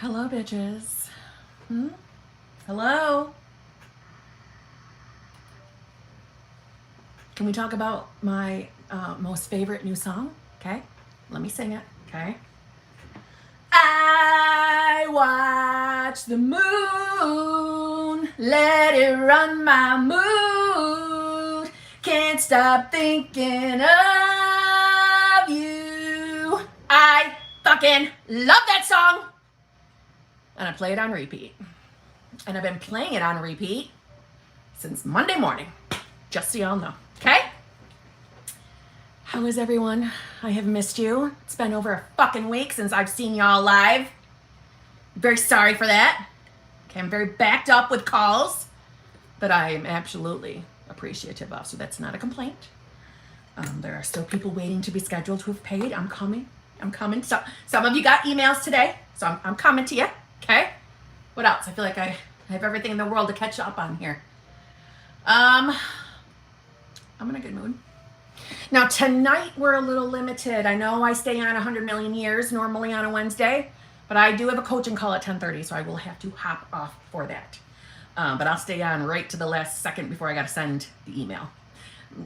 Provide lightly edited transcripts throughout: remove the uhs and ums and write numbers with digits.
Hello, bitches. Hello. Can we talk about my most favorite new song? Okay, let me sing it. Okay. I watch the moon, let it run my mood. Can't stop thinking of you. I fucking love that song. And I play it on repeat. And I've been playing it on repeat since Monday morning, just so y'all know. Okay? How is everyone? I have missed you. It's been over a fucking week since I've seen y'all live. Very sorry for that. Okay, I'm very backed up with calls that I am absolutely appreciative of, so that's not a complaint. There are still people waiting to be scheduled who have paid. I'm coming. So, some of you got emails today, so I'm coming to you. Okay? What else? I feel like I have everything in the world to catch up on here. I'm in a good mood. Now, tonight we're a little limited. I know I stay on 100 million years normally on a Wednesday, but I do have a coaching call at 10:30, so I will have to hop off for that. But I'll stay on right to the last second before I got to send the email.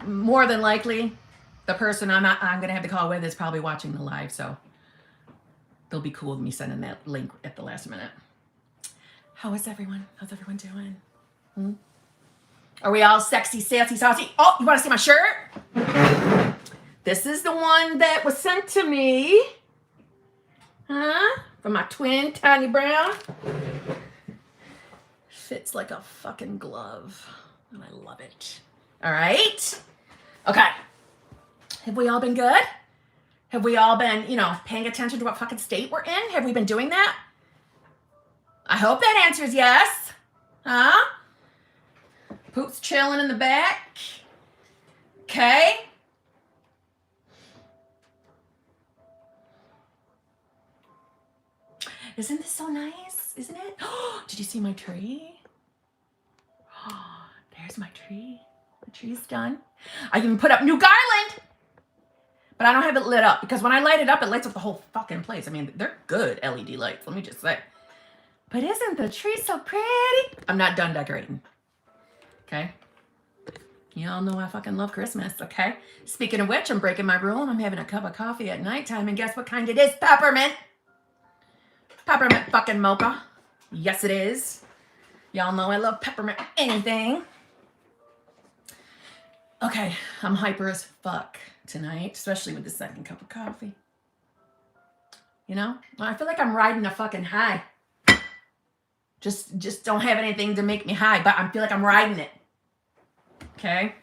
More than likely, the person I'm going to have the call with is probably watching the live, so they'll be cool with me sending that link at the last minute. How is everyone? How's everyone doing? Are we all sexy, sassy, saucy? Oh, you want to see my shirt? This is the one that was sent to me. From my twin, Tanya Brown. Fits like a fucking glove. And I love it. All right. Okay. Have we all been good? Have we all been, paying attention to what fucking state we're in? Have we been doing that? I hope that answer is yes. Poop's chilling in the back. Okay. Isn't this so nice? Isn't it? Did you see my tree? There's my tree. The tree's done. I even put up new garland. But I don't have it lit up because when I light it up, it lights up the whole fucking place. I mean, they're good LED lights, let me just say. But isn't the tree so pretty? I'm not done decorating. Okay? Y'all know I fucking love Christmas, okay? Speaking of which, I'm breaking my rule. I'm having a cup of coffee at nighttime, and guess what kind it is? Peppermint. Peppermint fucking mocha. Yes, it is. Y'all know I love peppermint anything. Okay, I'm hyper as fuck tonight, especially with the second cup of coffee. I feel like I'm riding a fucking high. Just don't have anything to make me high, but I feel like I'm riding it. Okay?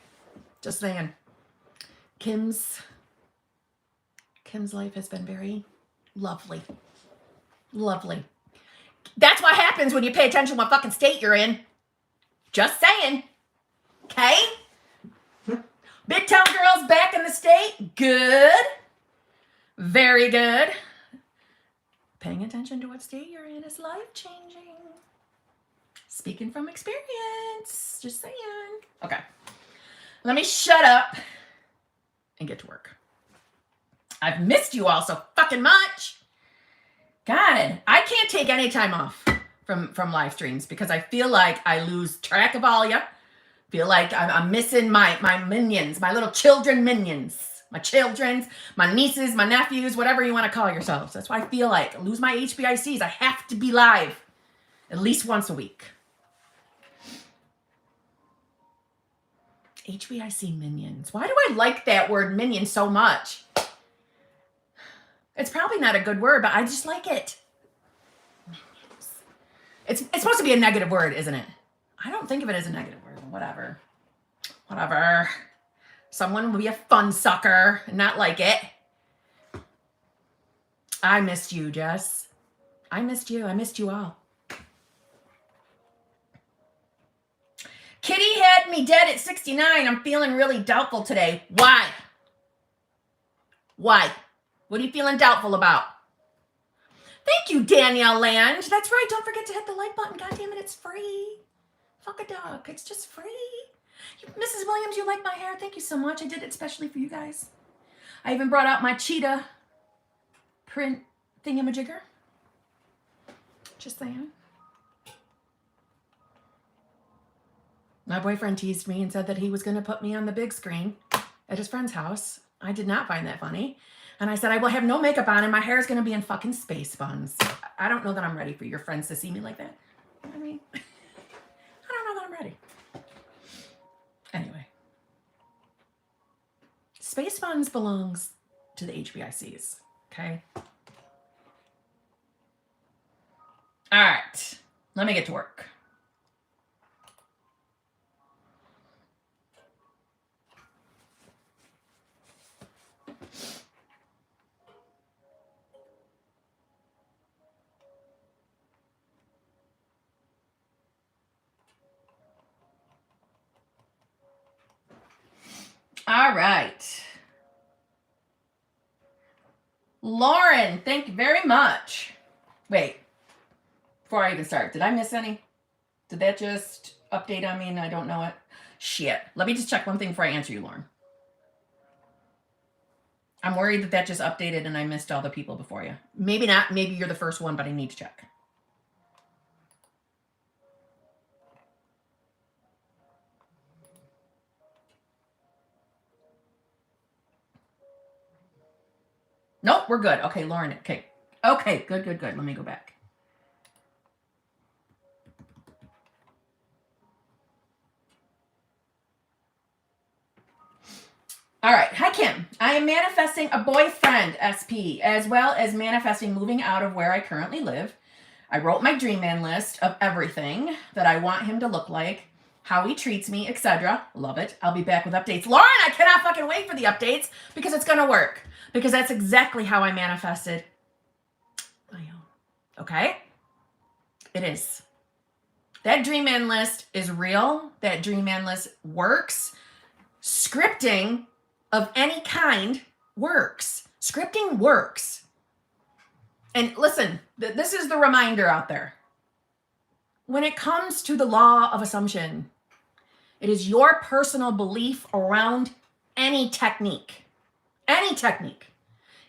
Just saying. Kim's life has been very lovely. Lovely. That's what happens when you pay attention to what fucking state you're in. Just saying. Okay? Midtown girls back in the state. Good. Very good. Paying attention to what state you're in is life-changing. Speaking from experience. Just saying. Okay. Let me shut up and get to work. I've missed you all so fucking much. God, I can't take any time off from live streams because I feel like I lose track of all you. Feel like I'm missing my minions, my little children minions. My children's, my nieces, my nephews, whatever you want to call yourselves. That's why I feel like I lose my HBICs. I have to be live at least once a week. HBIC minions. Why do I like that word minion so much? It's probably not a good word, but I just like it. It's supposed to be a negative word, isn't it? I don't think of it as a negative word. Whatever. Someone will be a fun sucker and not like it. I missed you, Jess. I missed you. I missed you all. Kitty had me dead at 69. I'm feeling really doubtful today. Why? What are you feeling doubtful about? Thank you, Danielle Land. That's right. Don't forget to hit the like button. God damn it, it's free. Fuck a dog. It's just free. Mrs. Williams, you like my hair? Thank you so much. I did it especially for you guys. I even brought out my cheetah print thingamajigger. Just saying. My boyfriend teased me and said that he was going to put me on the big screen at his friend's house. I did not find that funny. And I said, I will have no makeup on and my hair is going to be in fucking space buns. I don't know that I'm ready for your friends to see me like that. I mean, I don't know that I'm ready. Anyway. Space buns belongs to the HBICs, okay? All right, let me get to work. All right. Lauren, thank you very much. Wait, before I even start, did I miss any? Did that just update on me and I don't know it? Shit. Let me just check one thing before I answer you, Lauren. I'm worried that that just updated and I missed all the people before you. Maybe not. Maybe you're the first one, but I need to check. Nope, we're good. Okay, Lauren. Okay. Okay, good. Let me go back. All right. Hi, Kim. I am manifesting a boyfriend, SP, as well as manifesting moving out of where I currently live. I wrote my dream man list of everything that I want him to look like, how he treats me, etc. Love it. I'll be back with updates. Lauren, I cannot fucking wait for the updates because it's going to work. Because that's exactly how I manifested my own. Okay? It is. That dream man list is real. That dream man list works. Scripting of any kind works. Scripting works. And listen, this is the reminder out there. When it comes to the law of assumption, it is your personal belief around any technique. Any technique.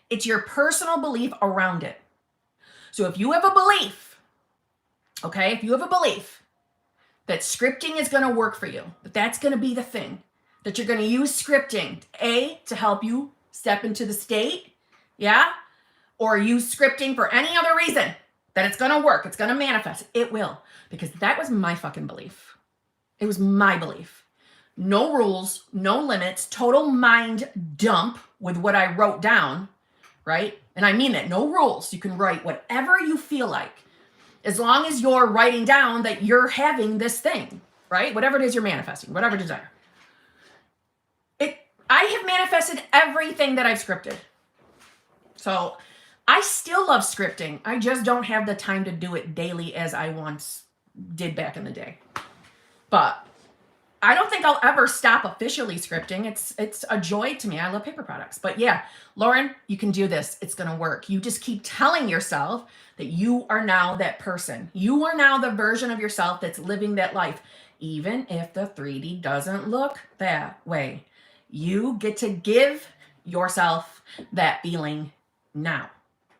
It's your personal belief around it. So if you have a belief, okay, if you have a belief that scripting is going to work for you, that that's going to be the thing, that you're going to use scripting, A, to help you step into the state, yeah? Or use scripting for any other reason, that it's going to work, it's going to manifest. It will, because that was my fucking belief. It was my belief. No rules, no limits, total mind dump with what I wrote down, right? And I mean that, no rules. You can write whatever you feel like, as long as you're writing down that you're having this thing, right? Whatever it is you're manifesting, whatever desire. I have manifested everything that I've scripted. So I still love scripting. I just don't have the time to do it daily as I once did back in the day. But I don't think I'll ever stop officially scripting. It's a joy to me. I love paper products. But yeah, Lauren, you can do this. It's going to work. You just keep telling yourself that you are now that person. You are now the version of yourself that's living that life. Even if the 3D doesn't look that way. You get to give yourself that feeling now.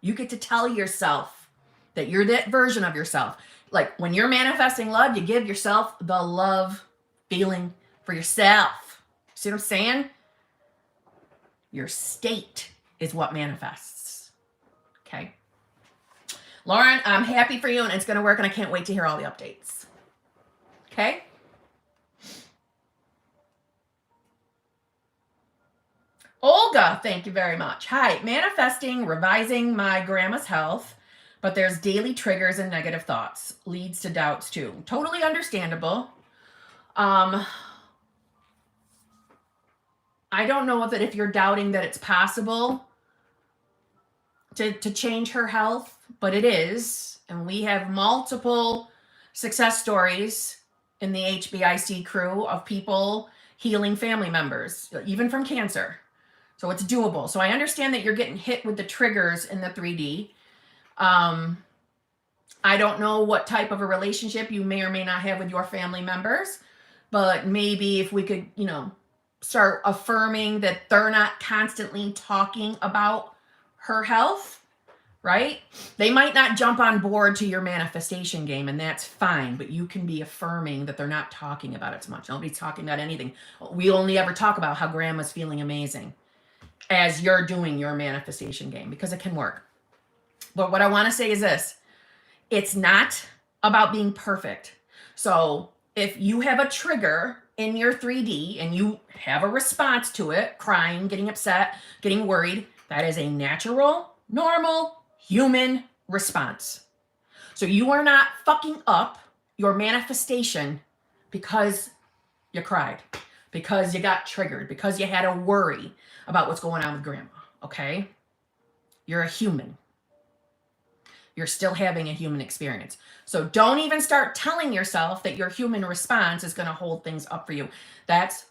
You get to tell yourself that you're that version of yourself. Like when you're manifesting love, you give yourself the love feeling for yourself. See what I'm saying? Your state is what manifests. Okay. Lauren, I'm happy for you and it's going to work and I can't wait to hear all the updates. Okay. Olga, thank you very much. Hi, manifesting, revising my grandma's health, but there's daily triggers and negative thoughts. Leads to doubts too. Totally understandable. I don't know if you're doubting that it's possible to change her health, but it is. And we have multiple success stories in the HBIC crew of people healing family members, even from cancer. So it's doable. So I understand that you're getting hit with the triggers in the 3D. I don't know what type of a relationship you may or may not have with your family members, but maybe if we could, start affirming that they're not constantly talking about her health, right? They might not jump on board to your manifestation game, and that's fine, but you can be affirming that they're not talking about it too much. Nobody's talking about anything. We only ever talk about how grandma's feeling amazing as you're doing your manifestation game, because it can work. But what I want to say is this. It's not about being perfect. So if you have a trigger in your 3D and you have a response to it, crying, getting upset, getting worried, that is a natural, normal, human response. So you are not fucking up your manifestation because you cried, because you got triggered, because you had a worry about what's going on with grandma, okay? You're a human. You're still having a human experience. So don't even start telling yourself that your human response is going to hold things up for you. That's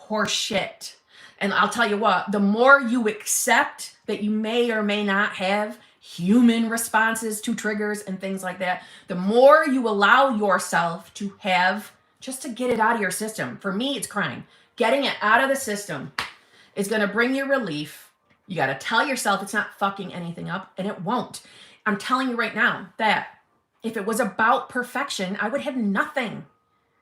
horseshit. And I'll tell you what, the more you accept that you may or may not have human responses to triggers and things like that, the more you allow yourself to have, just to get it out of your system. For me, it's crying. Getting it out of the system is going to bring you relief. You got to tell yourself it's not fucking anything up, and it won't. I'm telling you right now that if it was about perfection, I would have nothing.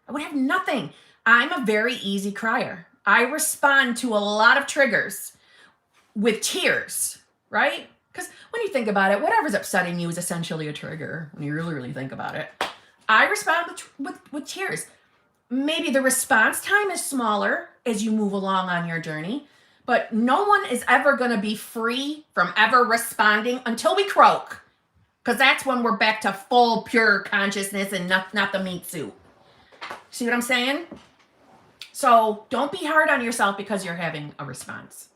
I would have nothing. I'm a very easy crier. I respond to a lot of triggers with tears, right? Because when you think about it, whatever's upsetting you is essentially a trigger when you really think about it. I respond with tears. Maybe the response time is smaller as you move along on your journey, but no one is ever going to be free from ever responding until we croak. Because that's when we're back to full, pure consciousness and not the meat suit. See what I'm saying? So don't be hard on yourself because you're having a response.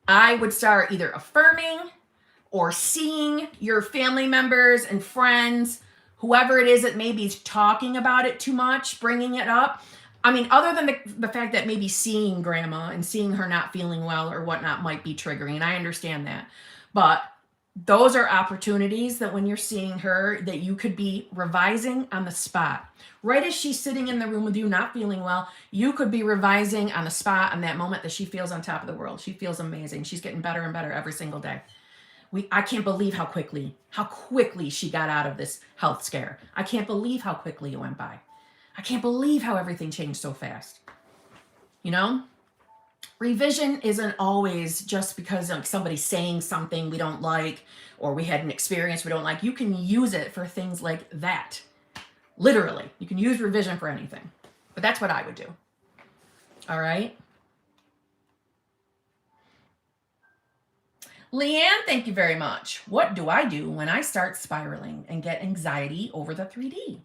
I would start either affirming or seeing your family members and friends, whoever it is that maybe is talking about it too much, bringing it up. I mean, other than the fact that maybe seeing grandma and seeing her not feeling well or whatnot might be triggering, and I understand that. But those are opportunities that when you're seeing her, that you could be revising on the spot. Right as she's sitting in the room with you, not feeling well, you could be revising on the spot on that moment that she feels on top of the world. She feels amazing. She's getting better and better every single day. I can't believe how quickly she got out of this health scare. I can't believe how quickly it went by. I can't believe how everything changed so fast. You know? Revision isn't always just because somebody's saying something we don't like or we had an experience we don't like. You can use it for things like that. Literally. You can use revision for anything. But that's what I would do. All right? Leanne, thank you very much. What do I do when I start spiraling and get anxiety over the 3D?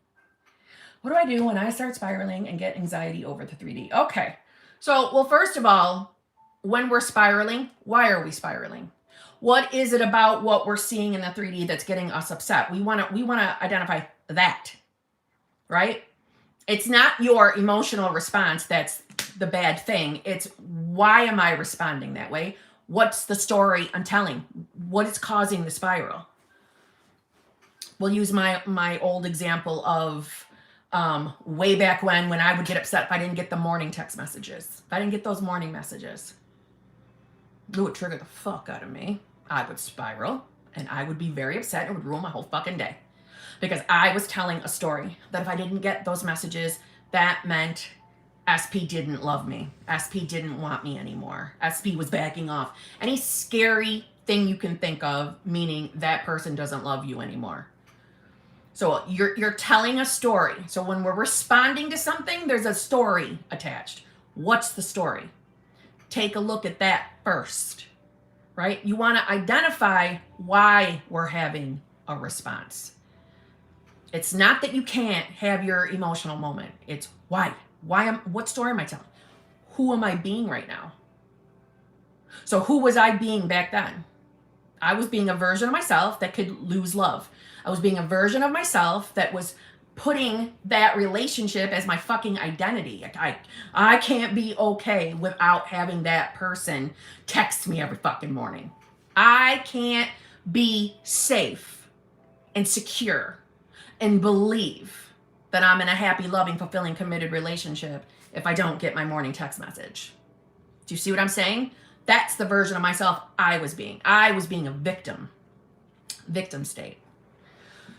What do I do when I start spiraling and get anxiety over the 3D? Okay. So, well, first of all, when we're spiraling, why are we spiraling? What is it about what we're seeing in the 3D that's getting us upset? We want to identify that, right? It's not your emotional response that's the bad thing. It's why am I responding that way? What's the story I'm telling? What is causing the spiral? We'll use my old example of way back when I would get upset if I didn't get the morning text messages. If I didn't get those morning messages, it would trigger the fuck out of me. I would spiral and I would be very upset and it would ruin my whole fucking day. Because I was telling a story that if I didn't get those messages, that meant SP didn't love me. SP didn't want me anymore. SP was backing off. Any scary thing you can think of, meaning that person doesn't love you anymore. So you're telling a story. So when we're responding to something, there's a story attached. What's the story? Take a look at that first, right? You want to identify why we're having a response. It's not that you can't have your emotional moment. It's why. What story am I telling? Who am I being right now? So who was I being back then? I was being a version of myself that could lose love. I was being a version of myself that was putting that relationship as my fucking identity. I can't be okay without having that person text me every fucking morning. I can't be safe and secure and believe that I'm in a happy, loving, fulfilling, committed relationship if I don't get my morning text message. Do you see what I'm saying? That's the version of myself I was being. I was being a victim. victim state.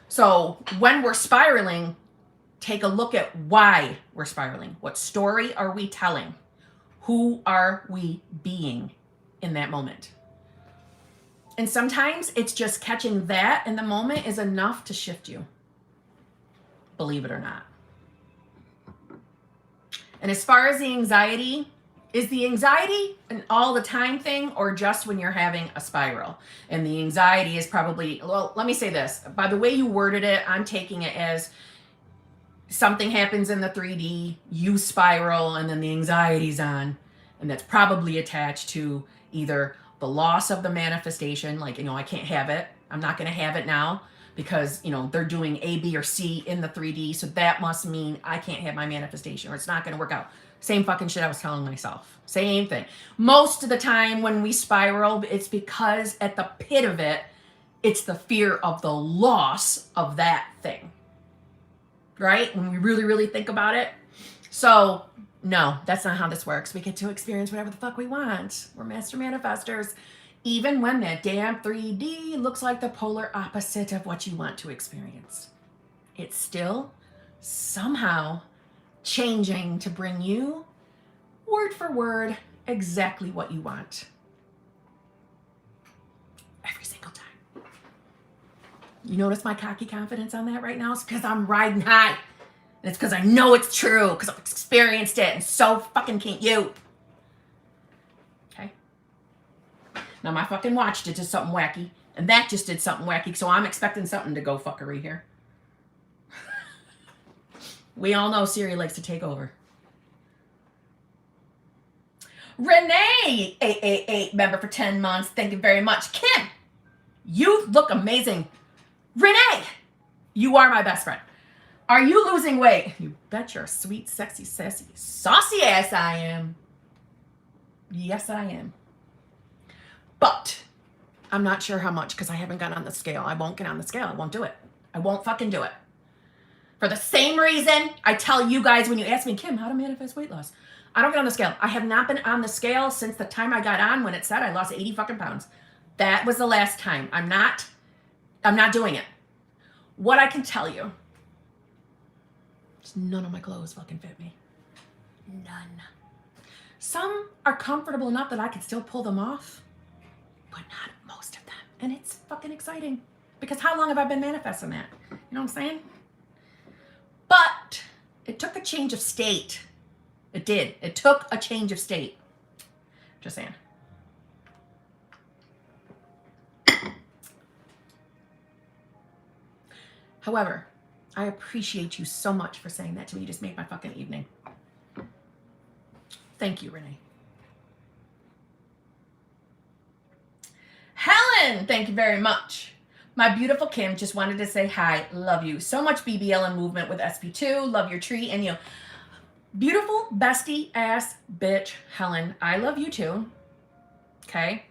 So when we're spiraling, take a look at why we're spiraling. What story are we telling? Who are we being in that moment? And sometimes it's just catching that in the moment is enough to shift you. Believe it or not. And as far as the anxiety, is the anxiety an all the time thing or just when you're having a spiral? And the anxiety is probably, well, let me say this. By the way you worded it, I'm taking it as something happens in the 3D, you spiral, and then the anxiety's on. And that's probably attached to either the loss of the manifestation, like, I can't have it. I'm not going to have it now because, they're doing A, B, or C in the 3D. So that must mean I can't have my manifestation or it's not going to work out. Same fucking shit I was telling myself. Same thing. Most of the time when we spiral, it's because at the pit of it, it's the fear of the loss of that thing. Right? When we really, really think about it. So, no, that's not how this works. We get to experience whatever the fuck we want. We're master manifestors. Even when that damn 3D looks like the polar opposite of what you want to experience. It's still somehow changing to bring you, word for word, exactly what you want. Every single time. You notice my cocky confidence on that right now? It's because I'm riding high. And it's because I know it's true, because I've experienced it, and so fucking can't you. Okay? Now my fucking watch did just something wacky, and that just did something wacky, so I'm expecting something to go fuckery here. We all know Siri likes to take over. Renee, 888, member for 10 months. Thank you very much. Kim, you look amazing. Renee, you are my best friend. Are you losing weight? You bet your sweet, sexy, sassy, saucy ass I am. Yes, I am. But I'm not sure how much because I haven't gotten on the scale. I won't get on the scale. I won't do it. I won't fucking do it. For the same reason I tell you guys when you ask me, Kim, how to manifest weight loss. I don't get on the scale. I have not been on the scale since the time I got on when it said I lost 80 fucking pounds. That was the last time. I'm not doing it. What I can tell you, none of my clothes fucking fit me. None. Some are comfortable enough that I can still pull them off, but not most of them. And it's fucking exciting because how long have I been manifesting that? You know what I'm saying? But it took a change of state. It did. It took a change of state. Just saying. However, I appreciate you so much for saying that to me. You just made my fucking evening. Thank you, Renee. Helen, thank you very much. My beautiful Kim just wanted to say hi. Love you. So much BBL and movement with SP2. Love your tree and you. Beautiful bestie ass bitch Helen. I love you too. Okay?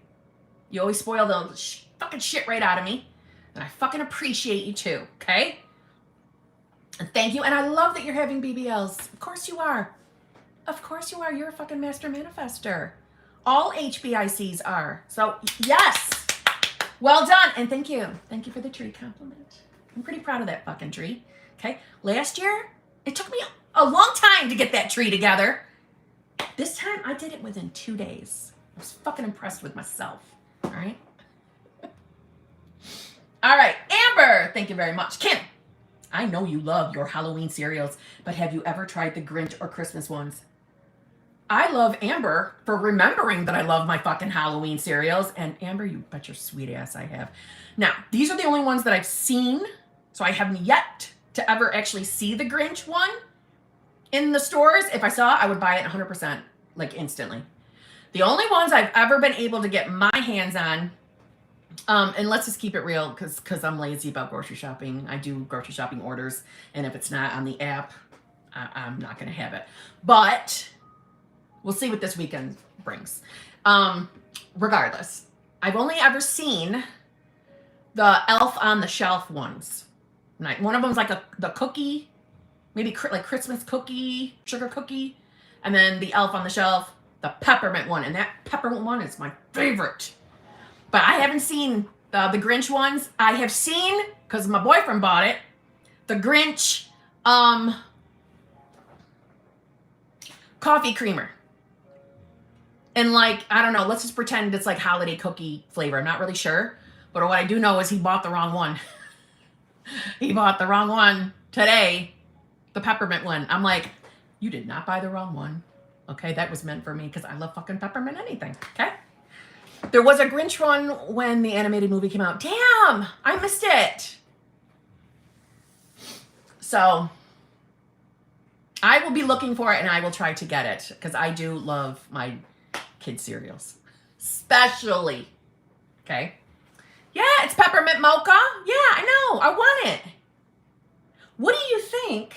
You always spoil the fucking shit right out of me. And I fucking appreciate you too. Okay? And thank you. And I love that you're having BBLs. Of course you are. Of course you are. You're a fucking master manifester. All HBICs are. So yes. Well done. And thank you. Thank you for the tree compliment. I'm pretty proud of that fucking tree. Okay. Last year, it took me a long time to get that tree together. This time, I did it within 2 days. I was fucking impressed with myself. All right. All right. Amber, thank you very much. Kim, I know you love your Halloween cereals, but have you ever tried the Grinch or Christmas ones? I love Amber for remembering that I love my fucking Halloween cereals. And Amber, you bet your sweet ass I have. Now, these are the only ones that I've seen. So I haven't yet to ever actually see the Grinch one in the stores. If I saw it, I would buy it 100%, like instantly. The only ones I've ever been able to get my hands on, and let's just keep it real because I'm lazy about grocery shopping. I do grocery shopping orders. And if it's not on the app, I'm not going to have it. But we'll see what this weekend brings. Regardless, I've only ever seen the Elf on the Shelf ones. One of them's like the cookie, maybe like Christmas cookie, sugar cookie. And then the Elf on the Shelf, the peppermint one. And that peppermint one is my favorite. But I haven't seen The Grinch ones, I have seen, because my boyfriend bought it, the Grinch coffee creamer. And like, I don't know, let's just pretend it's like holiday cookie flavor. I'm not really sure. But what I do know is he bought the wrong one. He bought the wrong one today, the peppermint one. I'm like, you did not buy the wrong one. Okay, that was meant for me because I love fucking peppermint anything. Okay? There was a Grinch one when the animated movie came out. Damn, I missed it. So I will be looking for it and I will try to get it because I do love my kids' cereals, especially. Okay. Yeah, it's peppermint mocha. Yeah, I know. I want it. What do you think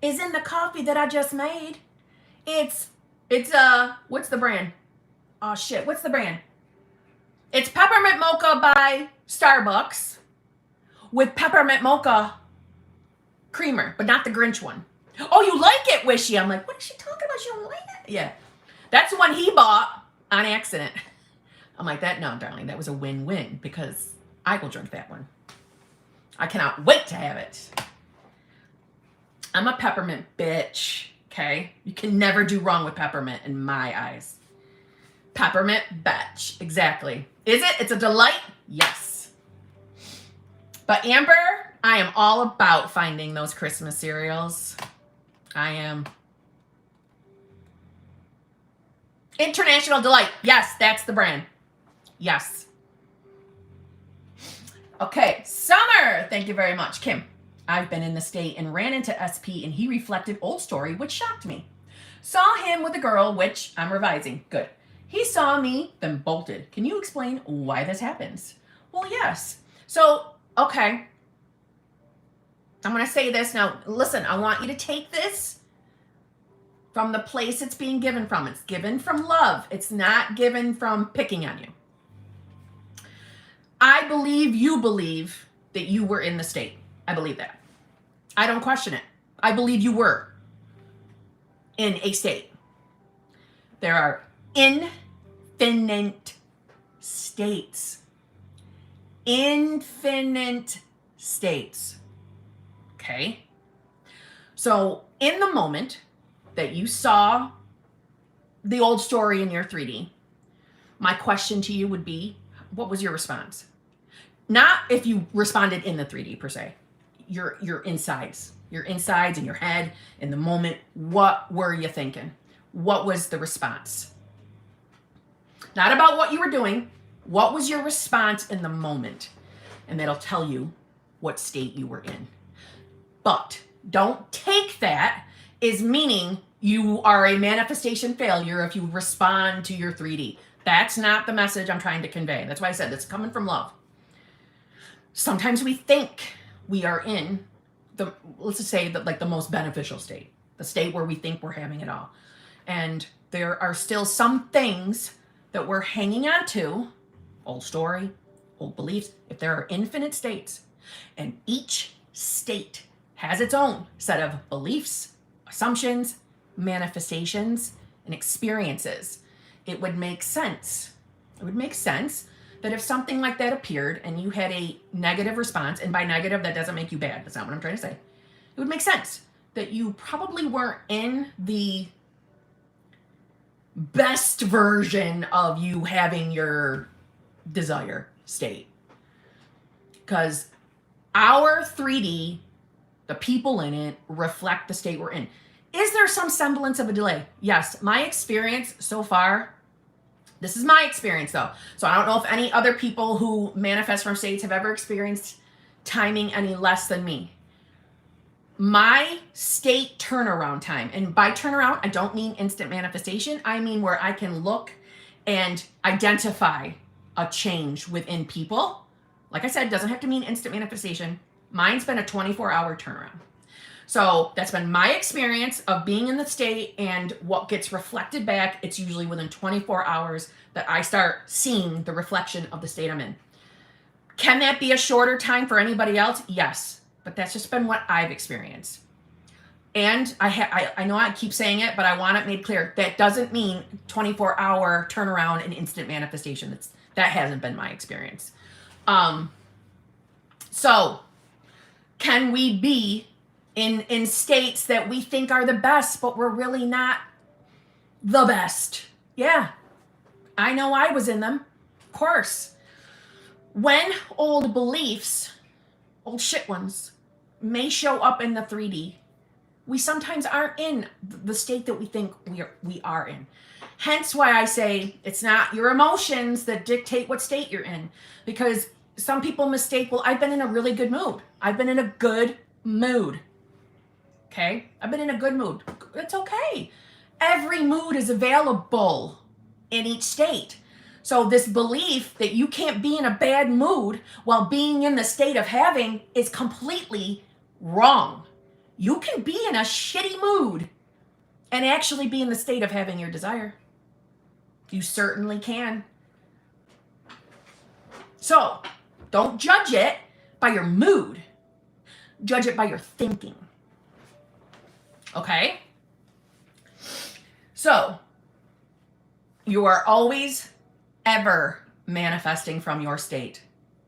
is in the coffee that I just made? It's what's the brand? Oh shit, what's the brand? It's peppermint mocha by Starbucks with peppermint mocha creamer, but not the Grinch one. Oh, you like it, Wishy? I'm like, what is she talking about? She don't like it? Yeah. That's the one he bought on accident. I'm like, no, darling, that was a win-win because I will drink that one. I cannot wait to have it. I'm a peppermint bitch, okay? You can never do wrong with peppermint in my eyes. Peppermint bitch, exactly. Is it? It's a delight? Yes. But Amber, I am all about finding those Christmas cereals. I am. International Delight. Yes, that's the brand. Yes. Okay, Summer. Thank you very much. Kim, I've been in the state and ran into SP and he reflected old story, which shocked me. Saw him with a girl, which I'm revising. Good. He saw me, then bolted. Can you explain why this happens? Well, yes. So, okay. I'm going to say this now. Listen, I want you to take this from the place it's being given from. It's given from love. It's not given from picking on you. I believe you believe that you were in the state. I believe that. I don't question it. I believe you were in a state. There are infinite states. Infinite states. Okay? So, in the moment that you saw the old story in your 3D, my question to you would be, what was your response? Not if you responded in the 3D per se. Your insides. Your insides in your head, in the moment. What were you thinking? What was the response? Not about what you were doing. What was your response in the moment? And that'll tell you what state you were in. But don't take that as meaning you are a manifestation failure if you respond to your 3D. That's not the message I'm trying to convey. That's why I said it's coming from love. Sometimes we think we are in the, let's just say, the most beneficial state, the state where we think we're having it all. And there are still some things that we're hanging on to, old story, old beliefs. If there are infinite states, and each state has its own set of beliefs, assumptions, manifestations, and experiences, it would make sense. It would make sense that if something like that appeared and you had a negative response, and by negative, that doesn't make you bad. That's not what I'm trying to say. It would make sense that you probably weren't in the best version of you having your desire state. Because our 3D, the people in it, reflect the state we're in. Is there some semblance of a delay? Yes. My experience so far, this is my experience though. So I don't know if any other people who manifest from states have ever experienced timing any less than me. My state turnaround time, and by turnaround, I don't mean instant manifestation. I mean where I can look and identify a change within people. Like I said, it doesn't have to mean instant manifestation. Mine's been a 24-hour turnaround. So that's been my experience of being in the state, and what gets reflected back, it's usually within 24 hours that I start seeing the reflection of the state I'm in. Can that be a shorter time for anybody else? Yes, but that's just been what I've experienced. And I know I keep saying it, but I want it made clear. That doesn't mean 24-hour turnaround and instant manifestation. That hasn't been my experience. So can we be in states that we think are the best, but we're really not the best? Yeah, I know I was in them, of course. When old beliefs, old shit ones, may show up in the 3D, we sometimes aren't in the state that we think we are in. Hence why I say it's not your emotions that dictate what state you're in. Because some people mistake, well, I've been in a really good mood. I've been in a good mood. Okay? I've been in a good mood. It's okay. Every mood is available in each state. So this belief that you can't be in a bad mood while being in the state of having is completely wrong. You can be in a shitty mood and actually be in the state of having your desire. You certainly can. So, don't judge it by your mood. Judge it by your thinking. Okay? So, you are always, ever manifesting from your state.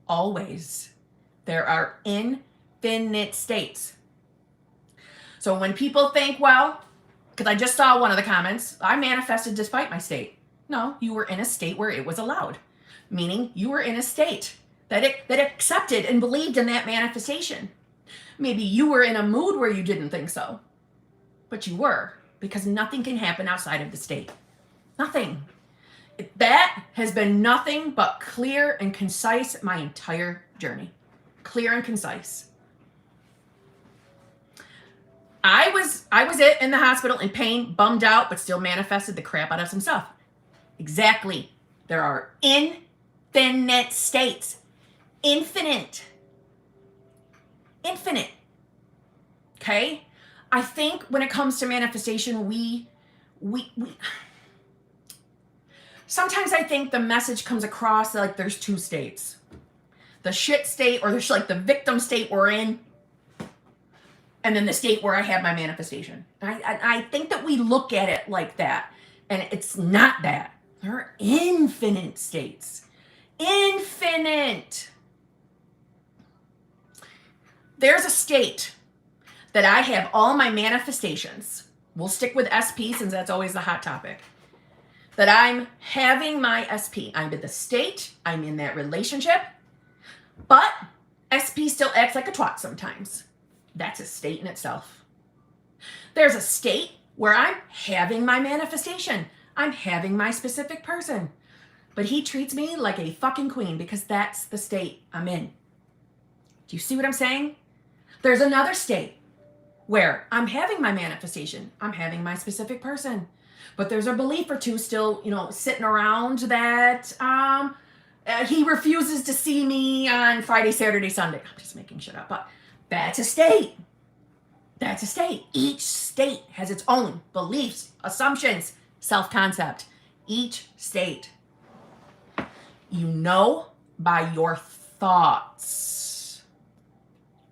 Always. There are infinite states. So when people think, well, because I just saw one of the comments, I manifested despite my state. No, you were in a state where it was allowed. Meaning you were in a state that accepted and believed in that manifestation. Maybe you were in a mood where you didn't think so. But you were, because nothing can happen outside of the state. Nothing. That has been nothing but clear and concise my entire journey. Clear and concise. I was in the hospital in pain, bummed out, but still manifested the crap out of some stuff. Exactly. There are infinite states. Infinite. Infinite. Okay? I think when it comes to manifestation, we sometimes I think the message comes across like there's two states. The shit state, or there's like the victim state we're in, and then the state where I have my manifestation. I think that we look at it like that, and it's not that. There are infinite states. Infinite. There's a state that I have all my manifestations. We'll stick with SP since that's always the hot topic. That I'm having my SP. I'm in the state. I'm in that relationship. But SP still acts like a twat sometimes. That's a state in itself. There's a state where I'm having my manifestation. I'm having my specific person. But he treats me like a fucking queen because that's the state I'm in. Do you see what I'm saying? There's another state where I'm having my manifestation. I'm having my specific person. But there's a belief or two still, sitting around that he refuses to see me on Friday, Saturday, Sunday. I'm just making shit up, but that's a state. That's a state. Each state has its own beliefs, assumptions, self-concept. Each state. You know by your thoughts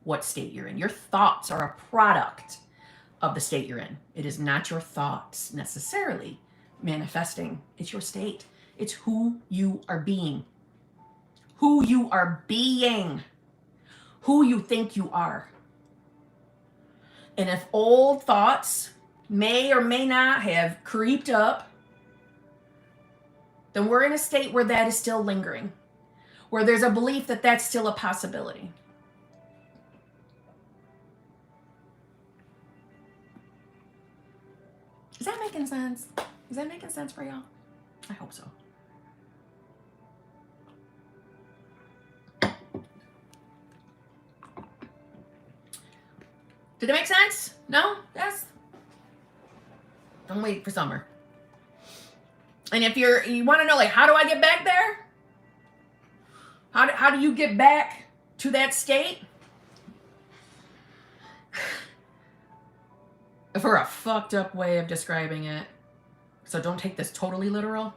what state you're in. Your thoughts are a product of the state you're in. It is not your thoughts necessarily manifesting. It's your state. It's who you are being. Who you are being. Who you think you are. And if old thoughts may or may not have creeped up, then we're in a state where that is still lingering. Where there's a belief that that's still a possibility. Is that making sense? Is that making sense for y'all? I hope so. Did it make sense? No? Yes? Don't wait for summer. And if you want to know, like, how do I get back there? How do you get back to that state? For a fucked up way of describing it, so don't take this totally literal,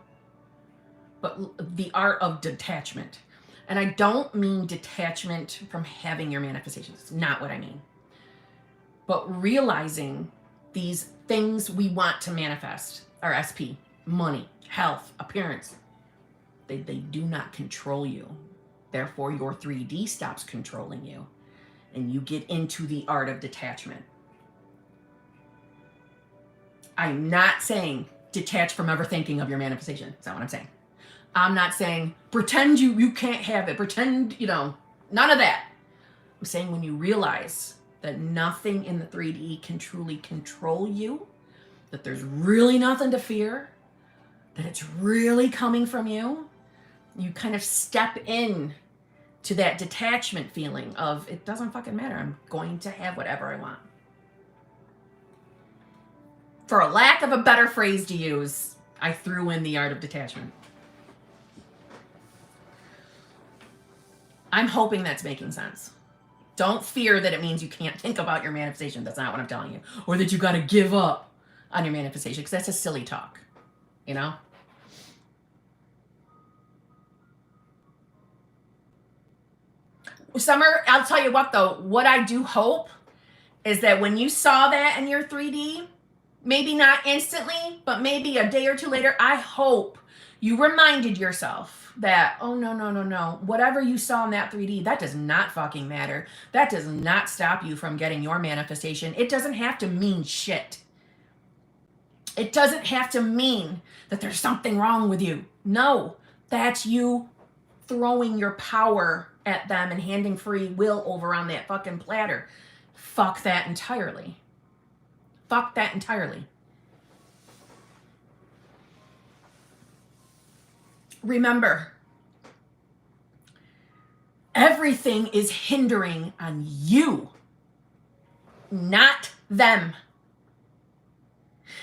but the art of detachment. And I don't mean detachment from having your manifestations. It's not what I mean. But realizing these things we want to manifest, our SP, money, health, appearance, they do not control you. Therefore, your 3D stops controlling you and you get into the art of detachment. I'm not saying detach from ever thinking of your manifestation. That's not what I'm saying. I'm not saying pretend you can't have it. Pretend, none of that. I'm saying when you realize that nothing in the 3D can truly control you, that there's really nothing to fear, that it's really coming from you, you kind of step in to that detachment feeling of it doesn't fucking matter. I'm going to have whatever I want. For a lack of a better phrase to use, I threw in the art of detachment. I'm hoping that's making sense. Don't fear that it means you can't think about your manifestation. That's not what I'm telling you. Or that you got to give up on your manifestation, because that's a silly talk, Summer, I'll tell you what, though. What I do hope is that when you saw that in your 3D, maybe not instantly, but maybe a day or two later, I hope you reminded yourself that, oh, no. Whatever you saw in that 3D, that does not fucking matter. That does not stop you from getting your manifestation. It doesn't have to mean shit. It doesn't have to mean that there's something wrong with you. No, that's you throwing your power at them and handing free will over on that fucking platter. Fuck that entirely. Fuck that entirely. Remember, everything is hindering on you, not them.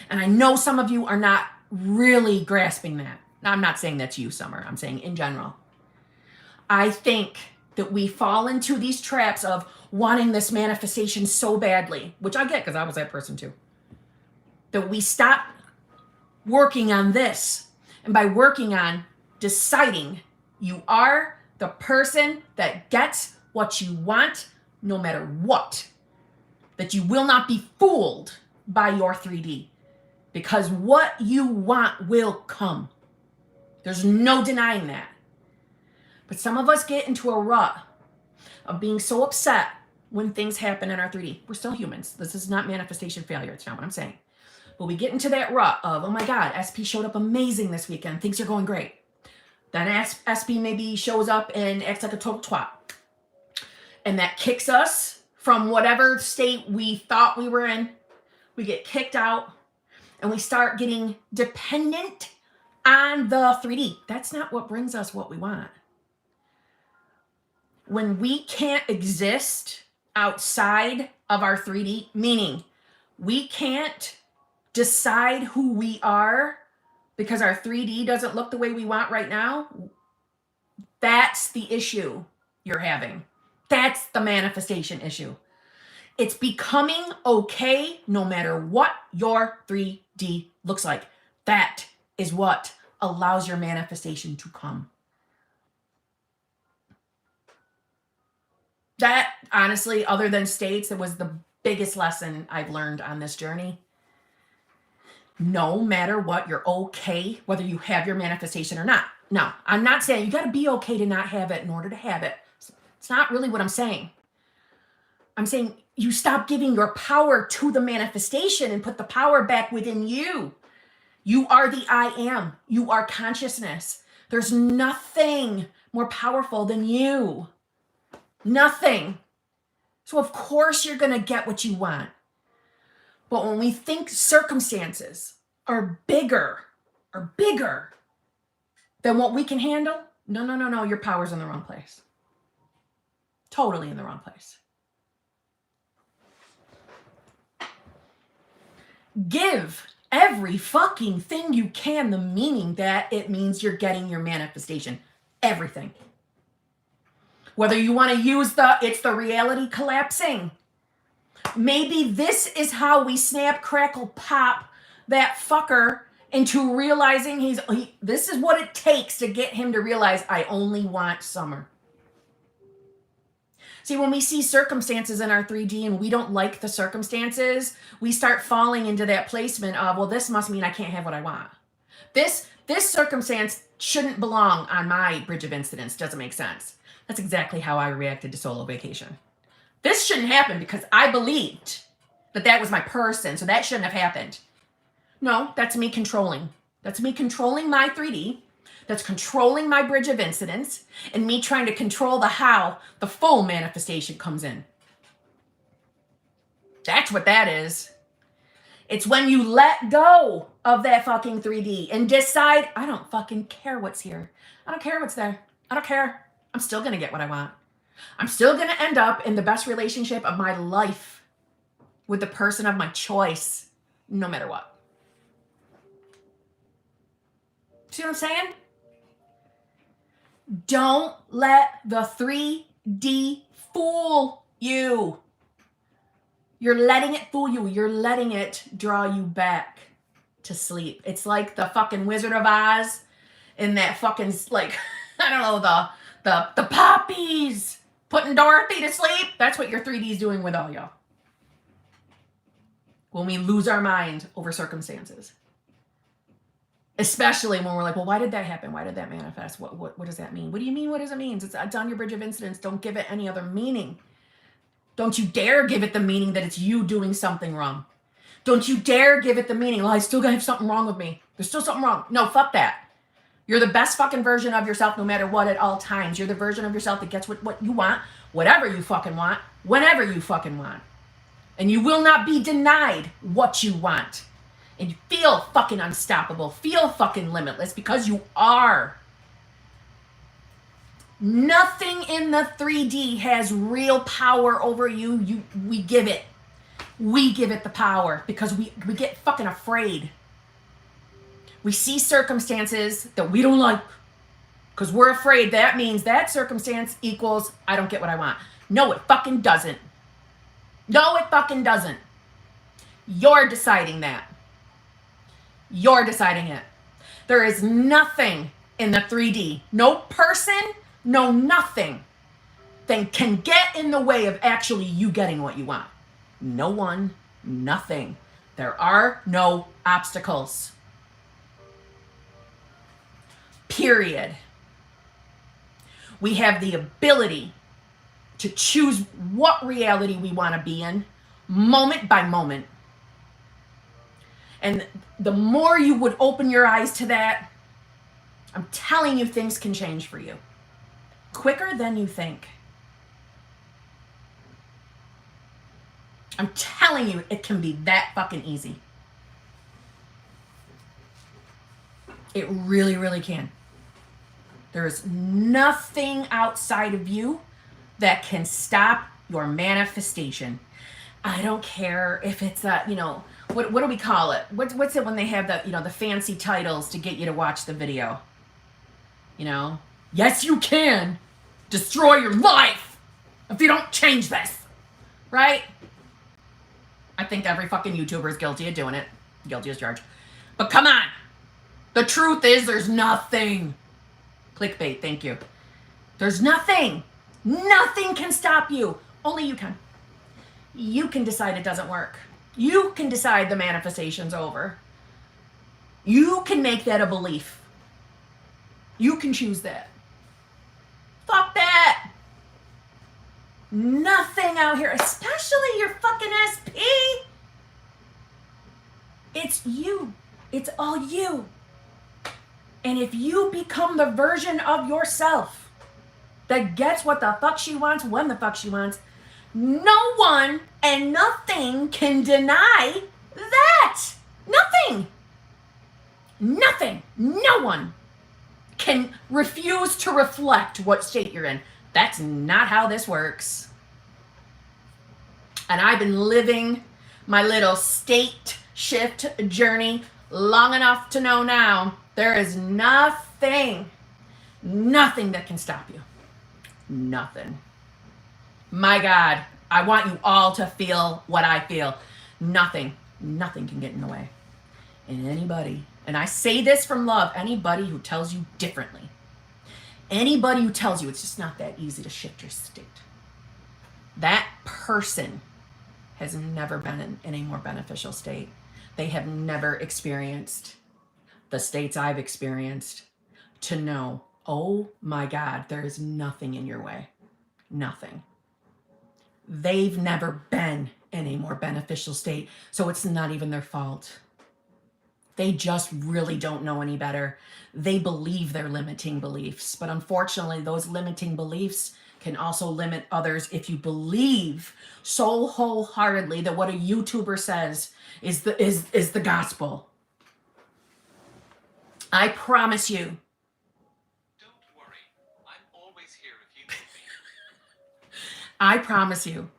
And I know some of you are not really grasping that. Now, I'm not saying that's you, Summer. I'm saying in general. I think that we fall into these traps of wanting this manifestation so badly, which I get because I was that person too, that we stop working on this. And by working on deciding you are the person that gets what you want no matter what, that you will not be fooled by your 3D, because what you want will come. There's no denying that. But some of us get into a rut of being so upset when things happen in our 3D. We're still humans. This is not manifestation failure. It's not what I'm saying. But we get into that rut of, oh my God, SP showed up amazing this weekend. Things are going great. Then SP maybe shows up and acts like a total twat. And that kicks us from whatever state we thought we were in. We get kicked out and we start getting dependent on the 3D. That's not what brings us what we want. When we can't exist outside of our 3D, meaning we can't decide who we are because our 3D doesn't look the way we want right now, that's the issue you're having. That's the manifestation issue. It's becoming okay no matter what your 3D looks like. That is what allows your manifestation to come. That, honestly, other than states, it was the biggest lesson I've learned on this journey. No matter what, you're okay whether you have your manifestation or not. No, I'm not saying you got to be okay to not have it in order to have it. It's not really what I'm saying. I'm saying you stop giving your power to the manifestation and put the power back within you. You are the I am. You are consciousness. There's nothing more powerful than you. Nothing. So of course you're going to get what you want. But when we think circumstances are bigger than what we can handle, no, your power's in the wrong place. Totally in the wrong place. Give every fucking thing you can the meaning that it means you're getting your manifestation. Everything. Whether you want to use it's the reality collapsing. Maybe this is how we snap, crackle, pop that fucker into realizing this is what it takes to get him to realize I only want summer. See, when we see circumstances in our 3D and we don't like the circumstances, we start falling into that placement of, well, this must mean I can't have what I want. This circumstance shouldn't belong on my bridge of incidents. Doesn't make sense. That's exactly how I reacted to solo vacation. This shouldn't happen because I believed that that was my person, so that shouldn't have happened. No, that's me controlling. That's me controlling my 3D. That's controlling my bridge of incidents and me trying to control the how the full manifestation comes in. That's what that is. It's when you let go of that fucking 3D and decide, I don't fucking care what's here. I don't care what's there. I don't care. I'm still going to get what I want. I'm still going to end up in the best relationship of my life with the person of my choice, no matter what. See what I'm saying? Don't let the 3D fool you. You're letting it fool you. You're letting it draw you back to sleep. It's like the fucking Wizard of Oz in that fucking, like, I don't know, the poppies putting Dorothy to sleep. That's what your 3D is doing with all y'all. When we lose our mind over circumstances. Especially when we're like, well, why did that happen? Why did that manifest? What does that mean? What do you mean? What does it mean? It's on your bridge of incidents. Don't give it any other meaning. Don't you dare give it the meaning that it's you doing something wrong. Don't you dare give it the meaning, well, I still gotta have something wrong with me. There's still something wrong. No, fuck that. You're the best fucking version of yourself no matter what at all times. You're the version of yourself that gets what you want, whatever you fucking want, whenever you fucking want. And you will not be denied what you want. And you feel fucking unstoppable, feel fucking limitless because you are. Nothing in the 3D has real power over you. We give it. We give it the power because we get fucking afraid. We see circumstances that we don't like because we're afraid that means that circumstance equals I don't get what I want. No, it fucking doesn't. No, it fucking doesn't. You're deciding that. You're deciding it. There is nothing in the 3D, no person, no nothing that can get in the way of actually you getting what you want. No one, nothing. There are no obstacles. Period. We have the ability to choose what reality we want to be in, moment by moment. And the more you would open your eyes to that, I'm telling you, things can change for you. Quicker than you think. I'm telling you, it can be that fucking easy. It really, really can. There is nothing outside of you that can stop your manifestation. I don't care if it's what do we call it? What's it when they have the fancy titles to get you to watch the video? Yes, you can destroy your life if you don't change this, right? I think every fucking YouTuber is guilty of doing it. Guilty as charged. But come on. The truth is there's nothing. Clickbait, thank you. There's nothing. Nothing can stop you. Only you can. You can decide it doesn't work. You can decide the manifestation's over. You can make that a belief. You can choose that. Fuck that. Nothing out here, especially your fucking SP. It's you. It's all you. And if you become the version of yourself that gets what the fuck she wants, when the fuck she wants, no one and nothing can deny that. Nothing. Nothing. No one can refuse to reflect what state you're in. That's not how this works. And I've been living my little state shift journey long enough to know now there is nothing that can stop you. Nothing. My God, I want you all to feel what I feel. Nothing can get in the way. And anybody, and I say this from love, anybody who tells you differently, anybody who tells you it's just not that easy to shift your state, that person has never been in a more beneficial state. They have never experienced the states I've experienced, to know, oh my God, there is nothing in your way. Nothing. They've never been in a more beneficial state, so it's not even their fault. They just really don't know any better. They believe their limiting beliefs, but unfortunately, those limiting beliefs can also limit others if you believe so wholeheartedly that what a YouTuber says is the gospel. I promise you. Don't worry, I'm always here if you need me. I promise you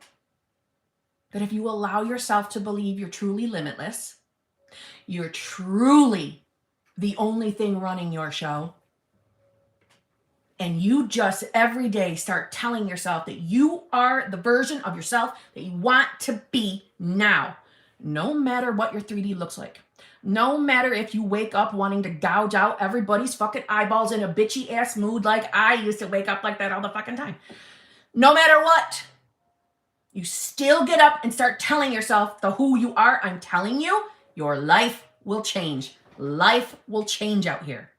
that if you allow yourself to believe you're truly limitless, you're truly the only thing running your show, and you just every day start telling yourself that you are the version of yourself that you want to be now, no matter what your 3D looks like. No matter if you wake up wanting to gouge out everybody's fucking eyeballs in a bitchy ass mood like I used to wake up like that all the fucking time. No matter what, you still get up and start telling yourself the who you are. I'm telling you, your life will change. Life will change out here.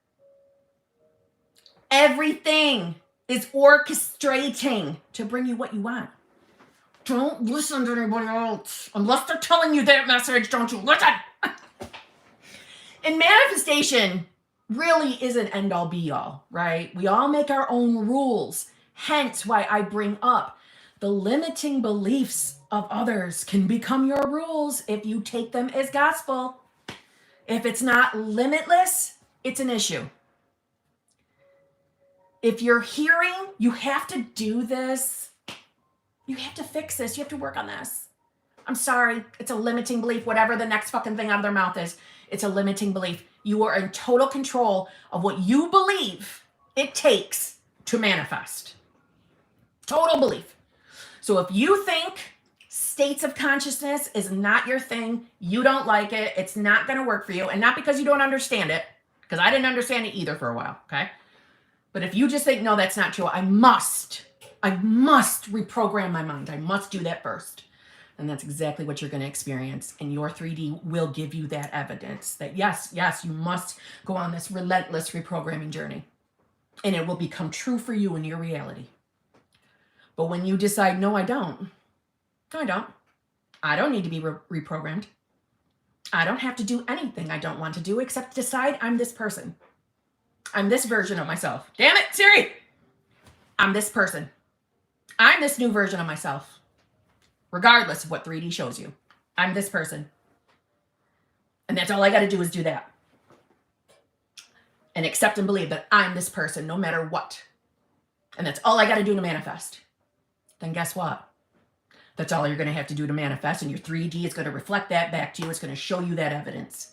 Everything is orchestrating to bring you what you want. Don't listen to anybody else. Unless they're telling you that message, don't you listen. And manifestation really is an end-all be-all, right? We all make our own rules. Hence why I bring up the limiting beliefs of others can become your rules if you take them as gospel. If it's not limitless, it's an issue. If you're hearing, you have to do this. You have to fix this. You have to work on this. I'm sorry. It's a limiting belief. Whatever the next fucking thing out of their mouth is, it's a limiting belief. You are in total control of what you believe it takes to manifest. Total belief. So if you think states of consciousness is not your thing, you don't like it, it's not going to work for you, and not because you don't understand it, because I didn't understand it either for a while, okay? But if you just think, no, that's not true, I must reprogram my mind. I must do that first. And that's exactly what you're going to experience. And your 3D will give you that evidence that yes, you must go on this relentless reprogramming journey. And it will become true for you in your reality. But when you decide, no, I don't need to be reprogrammed. I don't have to do anything I don't want to do except decide I'm this person. I'm this version of myself. Damn it, Siri! I'm this person. I'm this new version of myself. Regardless of what 3D shows you. I'm this person. And that's all I got to do is do that. And accept and believe that I'm this person no matter what. And that's all I got to do to manifest. Then guess what? That's all you're going to have to do to manifest. And your 3D is going to reflect that back to you. It's going to show you that evidence.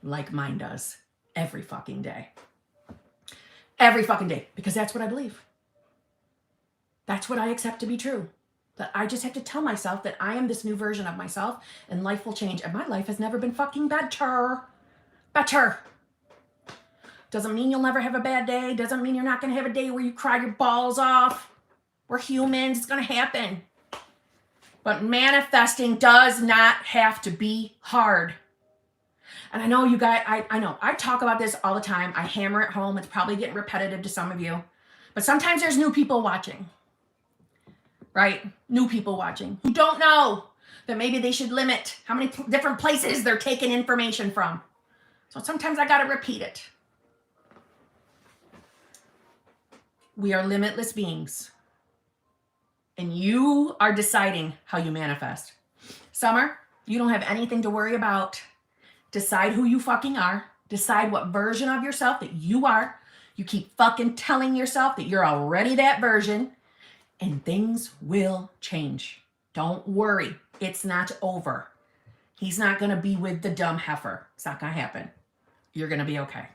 Like mine does. Every fucking day. Every fucking day. Because that's what I believe. That's what I accept to be true. That I just have to tell myself that I am this new version of myself and life will change. And my life has never been fucking better. Better. Doesn't mean you'll never have a bad day. Doesn't mean you're not going to have a day where you cry your balls off. We're humans. It's going to happen. But manifesting does not have to be hard. And I know you guys, I know, I talk about this all the time. I hammer it home. It's probably getting repetitive to some of you. But sometimes there's new people watching. Right? New people watching who don't know that maybe they should limit how many different places they're taking information from. So sometimes I got to repeat it. We are limitless beings. And you are deciding how you manifest. Summer, you don't have anything to worry about. Decide who you fucking are. Decide what version of yourself that you are. You keep fucking telling yourself that you're already that version. And things will change. Don't worry. It's not over. He's not going to be with the dumb heifer. It's not going to happen. You're going to be okay.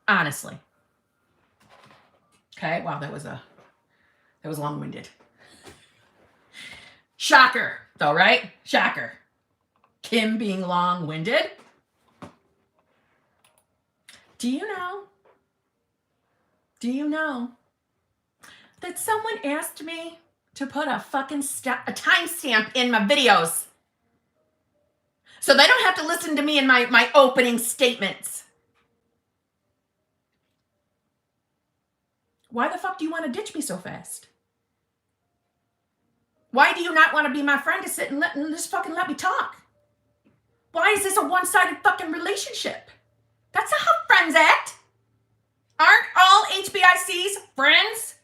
Honestly. Okay? Wow, that was long-winded. Shocker, though, right? Shocker. Kim being long-winded. Do you know that someone asked me to put a fucking a timestamp in my videos so they don't have to listen to me in my opening statements? Why the fuck do you want to ditch me so fast? Why do you not want to be my friend to sit and just fucking let me talk? Why is this a one-sided fucking relationship? That's not how friends act. Aren't all HBICs friends?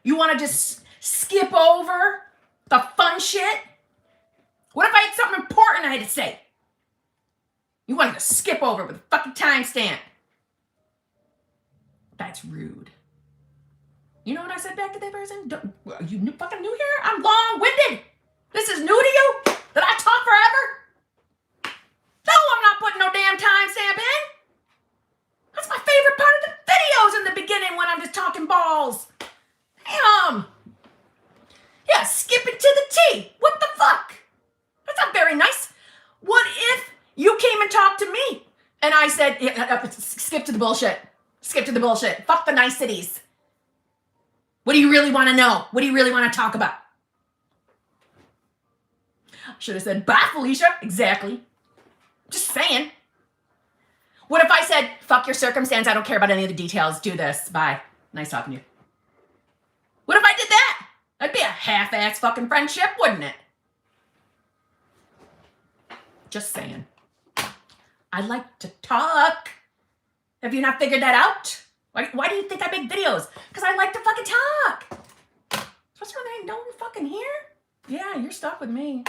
You want to just skip over the fun shit? What if I had something important I had to say? You wanted to skip over with a fucking timestamp. That's rude. You know what I said back to that person? Are you fucking new here? I'm long-winded. This is new to you? That I talk forever? No, I'm not putting no damn timestamp in. That's my favorite part of the videos in the beginning when I'm just talking balls. Damn. Yeah, skip it to the T. What the fuck? That's not very nice. What if you came and talked to me and I said, skip to the bullshit. Skip to the bullshit. Fuck the niceties. What do you really want to know? What do you really want to talk about? Should have said, bye, Felicia. Exactly. Just saying. What if I said, fuck your circumstance. I don't care about any of the details. Do this. Bye. Nice talking to you. What if I did that? That'd be a half-ass fucking friendship, wouldn't it? Just saying. I like to talk. Have you not figured that out? Why do you think I make videos? Because I like to fucking talk. Especially when I don't fucking hear. Yeah, you're stuck with me.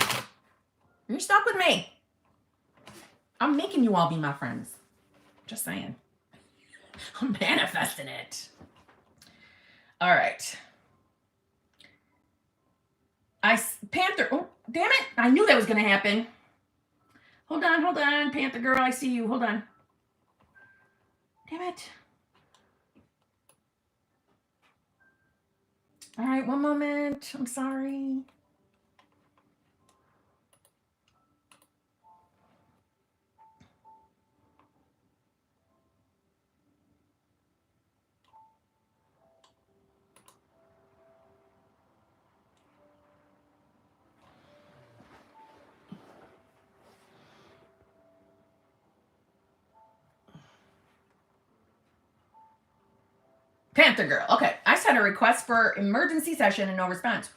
You're stuck with me. I'm making you all be my friends. Just saying. I'm manifesting it. All right. Panther. Oh, damn it. I knew that was going to happen. Hold on. Panther girl, I see you. Hold on. Damn it. All right, one moment. I'm sorry. Panther girl. Okay, I sent a request for emergency session and no response.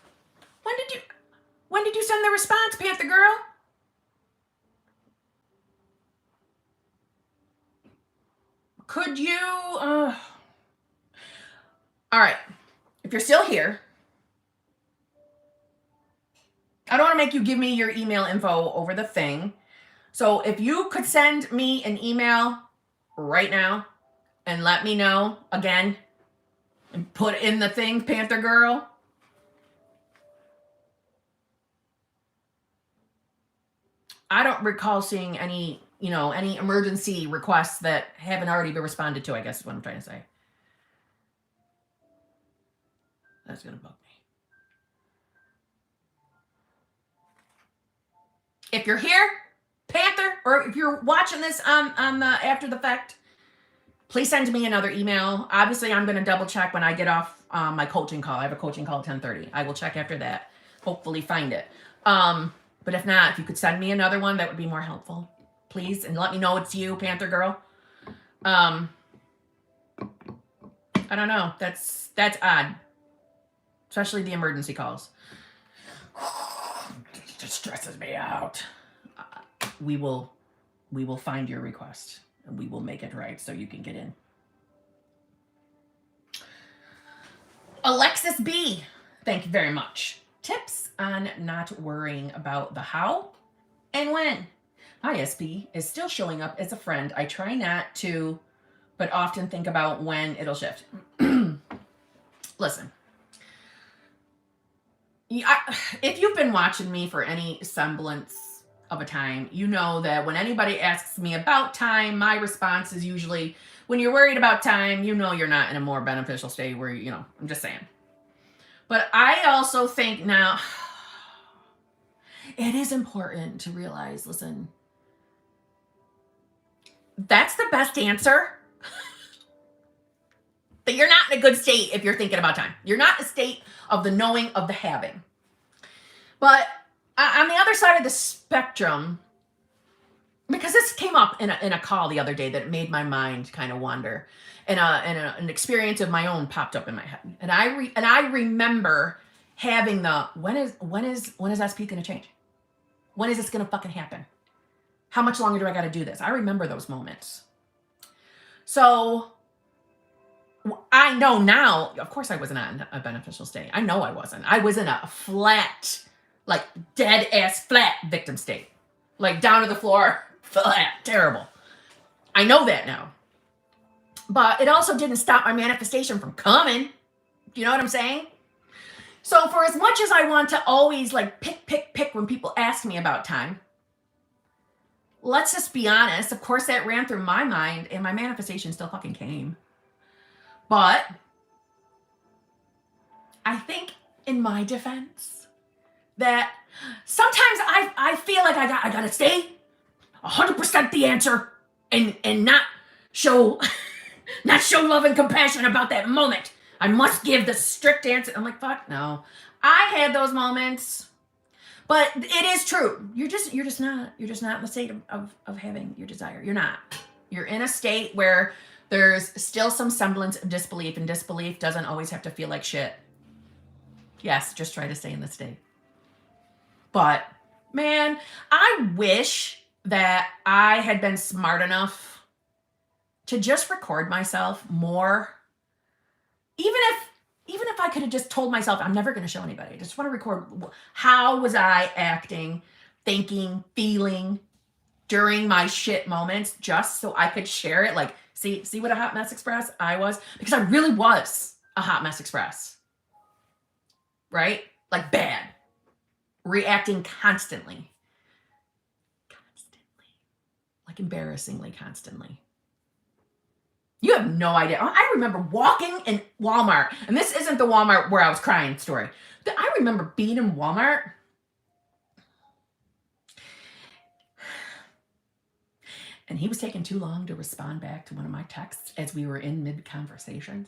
When did you send the response, Panther girl? Could you all right. If you're still here, I don't want to make you give me your email info over the thing. So if you could send me an email right now and let me know again and put in the thing, Panther girl. I don't recall seeing any emergency requests that haven't already been responded to, I guess is what I'm trying to say. That's going to bug me. If you're here, Panther, or if you're watching this on the after the fact, please send me another email. Obviously, I'm going to double check when I get off my coaching call. I have a coaching call at 10:30. I will check after that. Hopefully find it. But if not, if you could send me another one, that would be more helpful. Please, and let me know it's you, Panther girl. I don't know. That's odd. Especially the emergency calls. It just stresses me out. We will find your request and we will make it right so you can get in. Alexis B, thank you very much. Tips on not worrying about the how and when. ISP is still showing up as a friend. I try not to, but often think about when it'll shift. Listen. If you've been watching me for any semblance of a time, you know that when anybody asks me about time, my response is usually, when you're worried about time, you know you're not in a more beneficial state where, I'm just saying. But I also think now, it is important to realize, listen, that's the best answer. That you're not in a good state if you're thinking about time. You're not in a state of the knowing, of the having. But on the other side of the spectrum, because this came up in a call the other day that made my mind kind of wander, and an experience of my own popped up in my head, and I remember having the when is SP going to change? When is this going to fucking happen? How much longer do I got to do this? I remember those moments. So I know now, of course I was not in a beneficial state. I know I wasn't. I was in a flat, like dead ass flat victim state. Like down to the floor, flat, terrible. I know that now. But it also didn't stop my manifestation from coming. Do you know what I'm saying? So for as much as I want to always like pick when people ask me about time, let's just be honest. Of course that ran through my mind and my manifestation still fucking came. But I think in my defense that sometimes I feel like I gotta stay 100% the answer and not show love and compassion about that moment. I must give the strict answer. I'm like, fuck no. I had those moments, but it is true. You're just not in the state of having your desire. You're not. You're in a state where there's still some semblance of disbelief, and disbelief doesn't always have to feel like shit. Yes, just try to stay in the state. But man, I wish that I had been smart enough to just record myself more. Even if I could have just told myself, I'm never going to show anybody. I just want to record how was I acting, thinking, feeling during my shit moments, just so I could share it. Like, see what a hot mess express I was? Because I really was a hot mess express. Right? Like bad. Reacting constantly. Like embarrassingly constantly. You have no idea. I remember walking in Walmart, and this isn't the Walmart where I was crying story. I remember being in Walmart, and he was taking too long to respond back to one of my texts as we were in mid-conversation.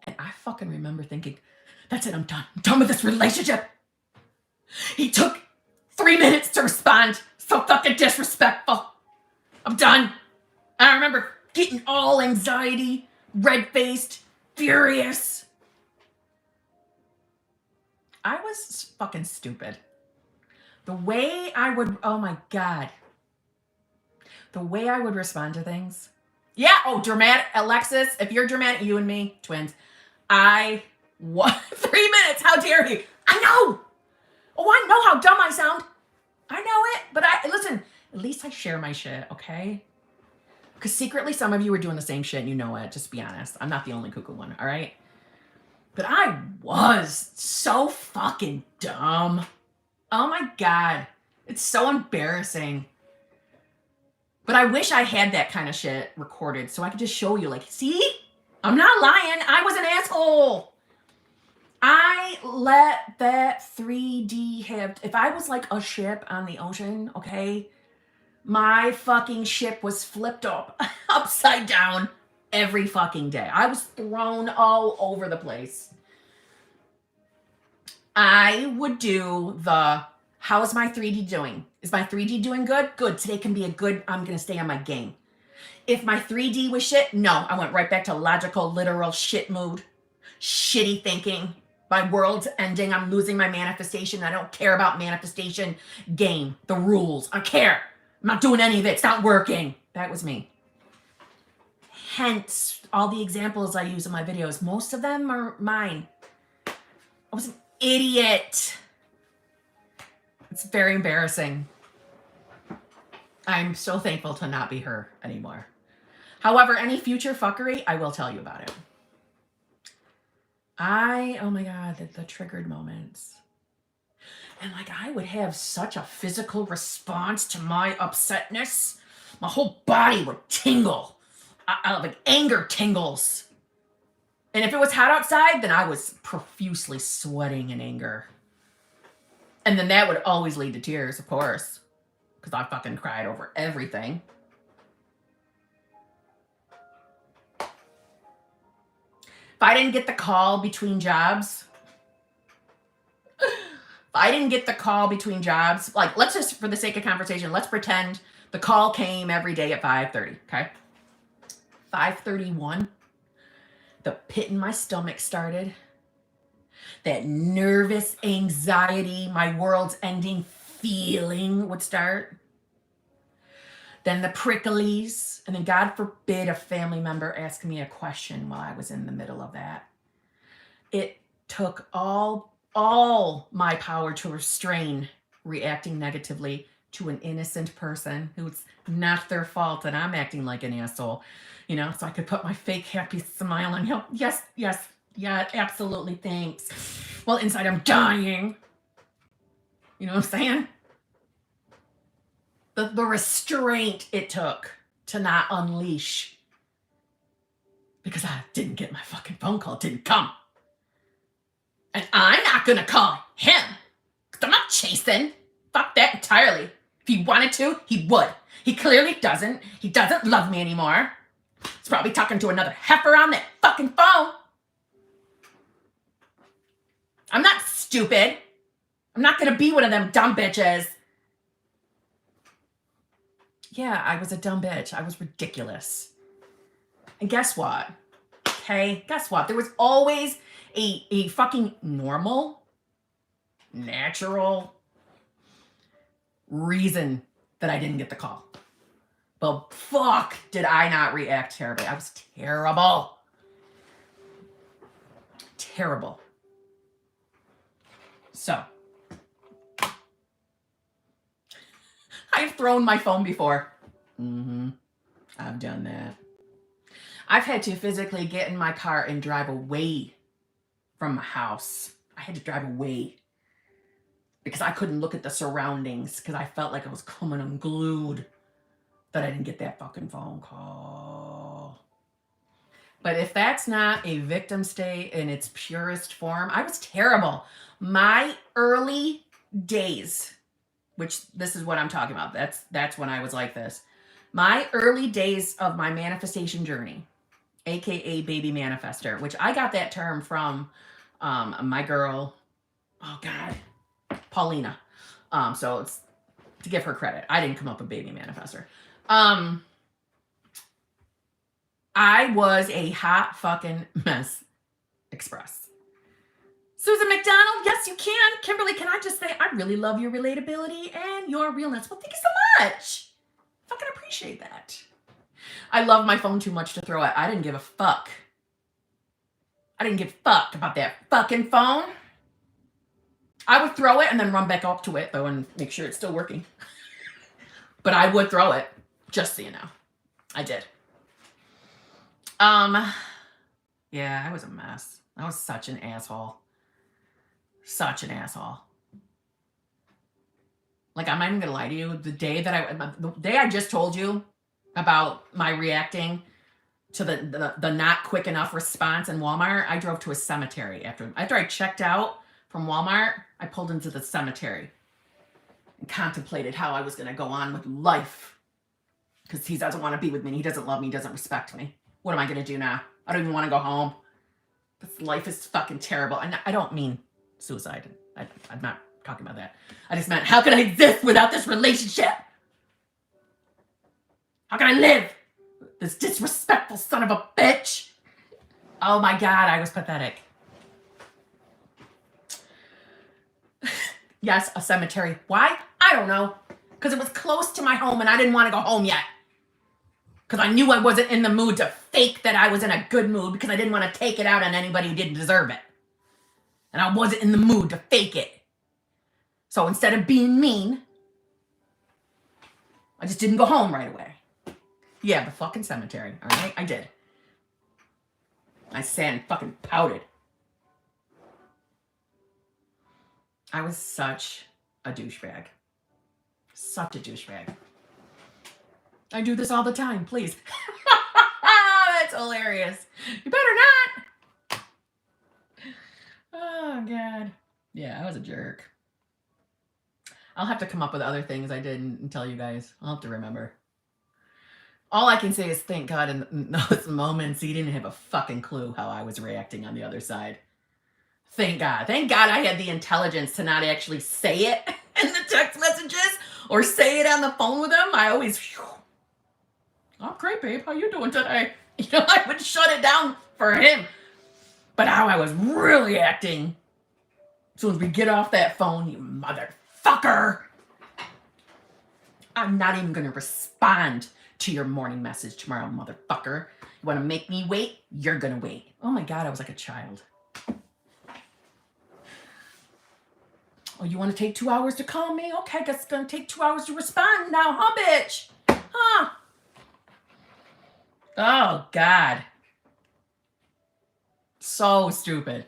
And I fucking remember thinking, that's it, I'm done. I'm done with this relationship. He took 3 minutes to respond. So fucking disrespectful. I'm done. I remember getting all anxiety, red-faced, furious. I was fucking stupid. The way I would, oh my God. The way I would respond to things. Yeah, dramatic, Alexis, if you're dramatic, you and me, twins. 3 minutes, how dare you? I know. Oh, I know how dumb I sound. I know it, but listen, at least I share my shit, okay? Because secretly, some of you are doing the same shit and you know it. Just be honest. I'm not the only cuckoo one, all right? But I was so fucking dumb. Oh my God. It's so embarrassing. But I wish I had that kind of shit recorded so I could just show you, like, see? I'm not lying. I was an asshole. I let that 3D have, if I was like a ship on the ocean, okay? My fucking ship was flipped up upside down every fucking day. I was thrown all over the place. I would do how is my 3D doing? Is my 3D doing good? Good. Today can be I'm going to stay on my game. If my 3D was shit, no, I went right back to logical, literal shit mood. Shitty thinking. My world's ending. I'm losing my manifestation. I don't care about manifestation game, the rules. I don't care. I'm not doing any of it. It's not working. That was me. Hence, all the examples I use in my videos, most of them are mine. I was an idiot. It's very embarrassing. I'm so thankful to not be her anymore. However, any future fuckery, I will tell you about it. Oh my God, the triggered moments. And like I would have such a physical response to my upsetness. My whole body would tingle. Like anger tingles. And if it was hot outside, then I was profusely sweating in anger. And then that would always lead to tears, of course. Because I fucking cried over everything. If I didn't get the call between jobs, like, let's just, for the sake of conversation, let's pretend The call came every day at 5:30, okay? 5:31, the pit in my stomach started. That nervous anxiety, my world's ending feeling would start. Then the pricklies, and then God forbid a family member asked me a question while I was in the middle of that. It took all my power to restrain reacting negatively to an innocent person who's not their fault and I'm acting like an asshole, you know, so I could put my fake happy smile on. Yes, yeah, absolutely, thanks. Well, inside I'm dying. You know what I'm saying? The restraint it took to not unleash because I didn't get my fucking phone call, didn't come. And I'm not gonna call him because I'm not chasing. Fuck that entirely. If he wanted to, he would. He clearly doesn't. He doesn't love me anymore. He's probably talking to another heifer on that fucking phone. I'm not stupid. I'm not gonna be one of them dumb bitches. Yeah, I was a dumb bitch. I was ridiculous. And guess what? Okay, guess what? There was always a fucking normal, natural reason that I didn't get the call. But fuck, did I not react terribly. I was terrible. Terrible. So, I've thrown my phone before. I've done that. I've had to physically get in my car and drive away from my house. I had to drive away because I couldn't look at the surroundings because I felt like I was coming unglued that I didn't get that fucking phone call. But if that's not a victim state in its purest form, I was terrible. My early days, which this is what I'm talking about. That's when I was like this. My early days of my manifestation journey, aka baby manifester, which I got that term from my girl, oh God, Paulina. So it's to give her credit. I didn't come up with baby manifester. I was a hot fucking mess express. Susan McDonald, yes, you can. Kimberly, can I just say, I really love your relatability and your realness. Well, thank you so much. Fucking appreciate that. I love my phone too much to throw it. I didn't give a fuck. I didn't give a fuck about that fucking phone. I would throw it and then run back up to it, though, and make sure it's still working. But I would throw it, just so you know. I did. Yeah, I was a mess. I was such an asshole. Such an asshole. Like, I'm not even gonna lie to you. The day I just told you about my reacting to the not quick enough response in Walmart, I drove to a cemetery after I checked out from Walmart. I pulled into the cemetery and contemplated how I was gonna go on with life because he doesn't want to be with me. He doesn't love me. He doesn't respect me. What am I gonna do now? I don't even want to go home. This life is fucking terrible. And I don't mean suicide. I'm not talking about that. I just meant, how can I exist without this relationship? How can I live? This disrespectful son of a bitch. Oh my God, I was pathetic. Yes, a cemetery. Why? I don't know. Because it was close to my home and I didn't want to go home yet. Because I knew I wasn't in the mood to fake that I was in a good mood because I didn't want to take it out on anybody who didn't deserve it. And I wasn't in the mood to fake it. So instead of being mean, I just didn't go home right away. Yeah, the fucking cemetery, all right? I did. I sat and fucking pouted. I was such a douchebag. Such a douchebag. I do this all the time, please. That's hilarious. You better not. Oh, God. Yeah, I was a jerk. I'll have to come up with other things I did and tell you guys. I'll have to remember. All I can say is thank God in those moments he didn't have a fucking clue how I was reacting on the other side. Thank God. Thank God I had the intelligence to not actually say it in the text messages or say it on the phone with him, I always, phew, oh, great, babe. How you doing today? You know, I would shut it down for him. But how I was really acting as soon as we get off that phone, you motherfucker. I'm not even going to respond to your morning message tomorrow, motherfucker. You want to make me wait? You're going to wait. Oh my God, I was like a child. Oh, you want to take 2 hours to call me? Okay, guess it's going to take 2 hours to respond now, huh, bitch? Huh? Oh, God. So stupid.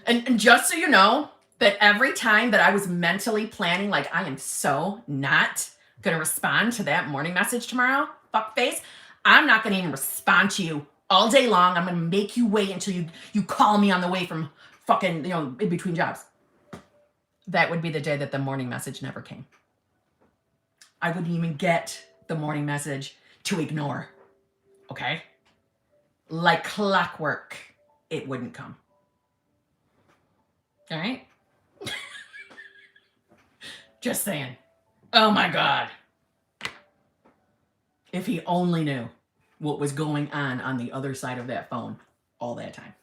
And just so you know, that every time that I was mentally planning, like, I am so not going to respond to that morning message tomorrow, fuckface, I'm not going to even respond to you all day long. I'm going to make you wait until you call me on the way from fucking, you know, in between jobs. That would be the day that the morning message never came. I wouldn't even get the morning message to ignore. Okay? Like clockwork, it wouldn't come. All right? Just saying. Oh my God. If he only knew what was going on the other side of that phone all that time.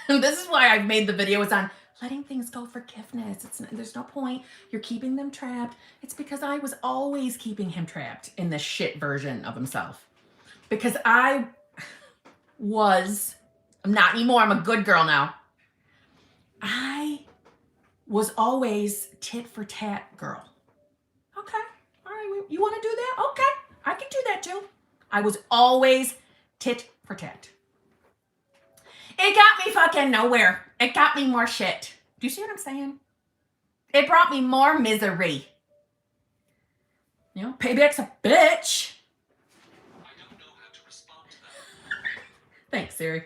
This is why I've made the videos on letting things go, forgiveness. There's no point. You're keeping them trapped. It's because I was always keeping him trapped in this shit version of himself. Because I'm not anymore. I'm a good girl now. I was always tit for tat girl. Okay. All right. You want to do that? Okay. I can do that too. I was always tit for tat. It got me fucking nowhere. It got me more shit. Do you see what I'm saying? It brought me more misery. You know, payback's a bitch. I don't know how to respond to that. Thanks, Siri.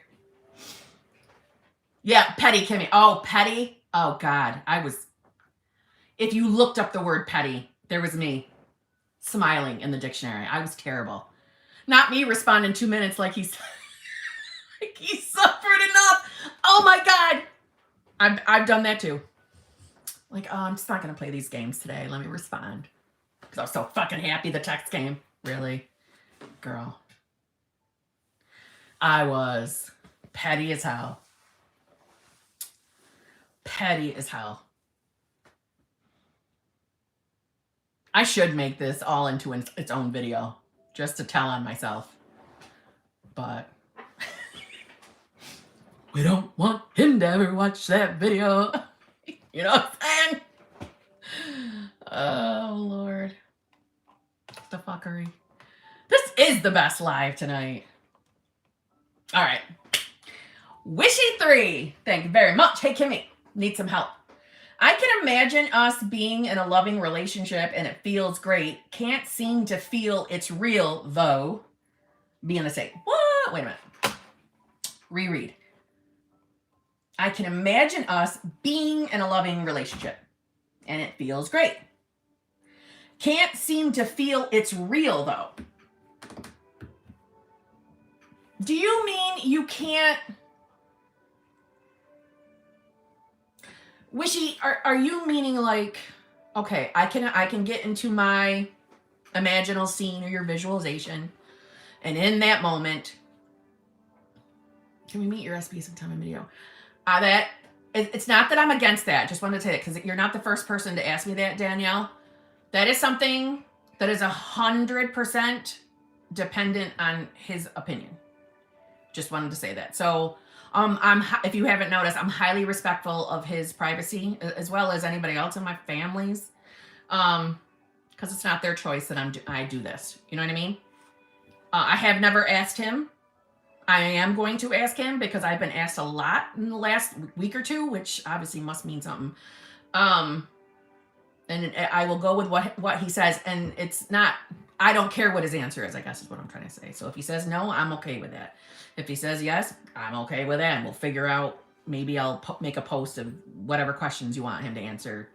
Yeah, petty, Kimmy. Oh, petty? Oh, God. If you looked up the word petty, there was me smiling in the dictionary. I was terrible. Not me responding 2 minutes like he's... like he suffered enough. Oh my God. I've done that too. Like, oh, I'm just not going to play these games today. Let me respond. Because I was so fucking happy the text came. Really? Girl. I was petty as hell. Petty as hell. I should make this all into its own video. Just to tell on myself. But... we don't want him to ever watch that video. You know what I'm saying? Oh, Lord. The fuckery. This is the best live tonight. All right. Wishy3. Thank you very much. Hey, Kimmy. Need some help. I can imagine us being in a loving relationship and it feels great. Can't seem to feel it's real, though. Being the same. What? Wait a minute. Reread. I can imagine us being in a loving relationship and it feels great. Can't seem to feel it's real, though. Do you mean you can't... Wishy, are you meaning like, okay, I can get into my imaginal scene or your visualization, and in that moment, can we meet your SB sometime in video? It's not that I'm against that. Just wanted to say that because you're not the first person to ask me that, Danielle. That is something that is 100% dependent on his opinion. Just wanted to say that. So, if you haven't noticed, I'm highly respectful of his privacy as well as anybody else in my family's, because it's not their choice that I do this. You know what I mean? I have never asked him. I am going to ask him because I've been asked a lot in the last week or two, which obviously must mean something. And I will go with what he says. And it's not, I don't care what his answer is, I guess is what I'm trying to say. So if he says no, I'm okay with that. If he says yes, I'm okay with that. And we'll figure out, maybe I'll make a post of whatever questions you want him to answer.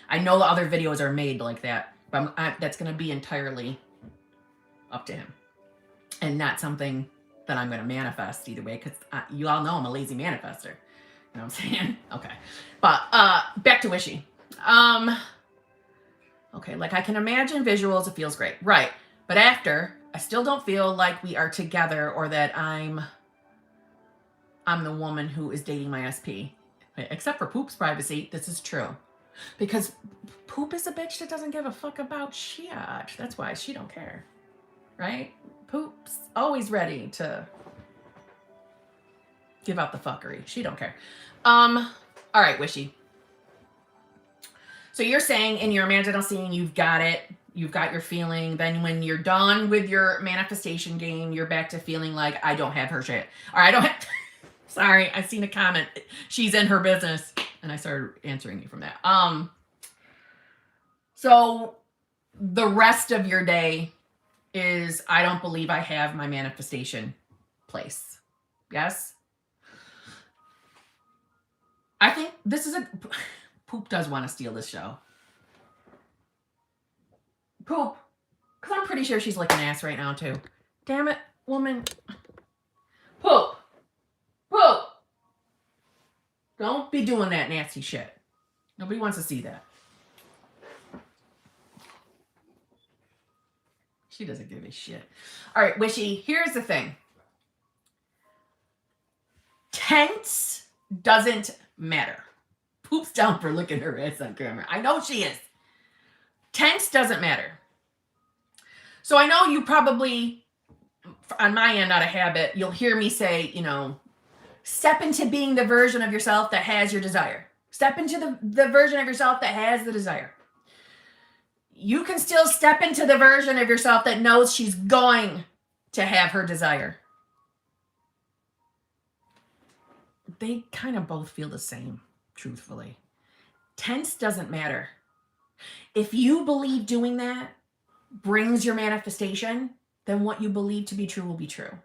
I know the other videos are made like that, but that's going to be entirely up to him. and not something that I'm going to manifest either way, because you all know I'm a lazy manifester. You know what I'm saying? Okay. But back to wishy. Okay, like I can imagine visuals, it feels great. Right. But after, I still don't feel like we are together or that I'm the woman who is dating my SP. Except for Poop's privacy, this is true. Because Poop is a bitch that doesn't give a fuck about shit. That's why she don't care. Right? Poop's always ready to give out the fuckery. She don't care. All right, Wishy. So you're saying in your imaginal scene, you've got it. You've got your feeling. Then when you're done with your manifestation game, you're back to feeling like, I don't have her shit. Or I don't have... Sorry, I seen a comment. She's in her business. And I started answering you from that. So the rest of your day is, I don't believe I have my manifestation place. Yes? I think this is a... Poop does want to steal this show. Poop. Because I'm pretty sure she's licking ass right now, too. Damn it, woman. Poop. Poop. Don't be doing that nasty shit. Nobody wants to see that. She doesn't give a shit. All right, Wishy, here's the thing. Tense doesn't matter. Poop's down for looking her ass on camera. I know she is. Tense doesn't matter. So I know you probably, on my end, out of habit, you'll hear me say, step into being the version of yourself that has your desire. Step into the version of yourself that has the desire. You can still step into the version of yourself that knows she's going to have her desire. They kind of both feel the same, truthfully. Tense doesn't matter. If you believe doing that brings your manifestation, then what you believe to be true will be true.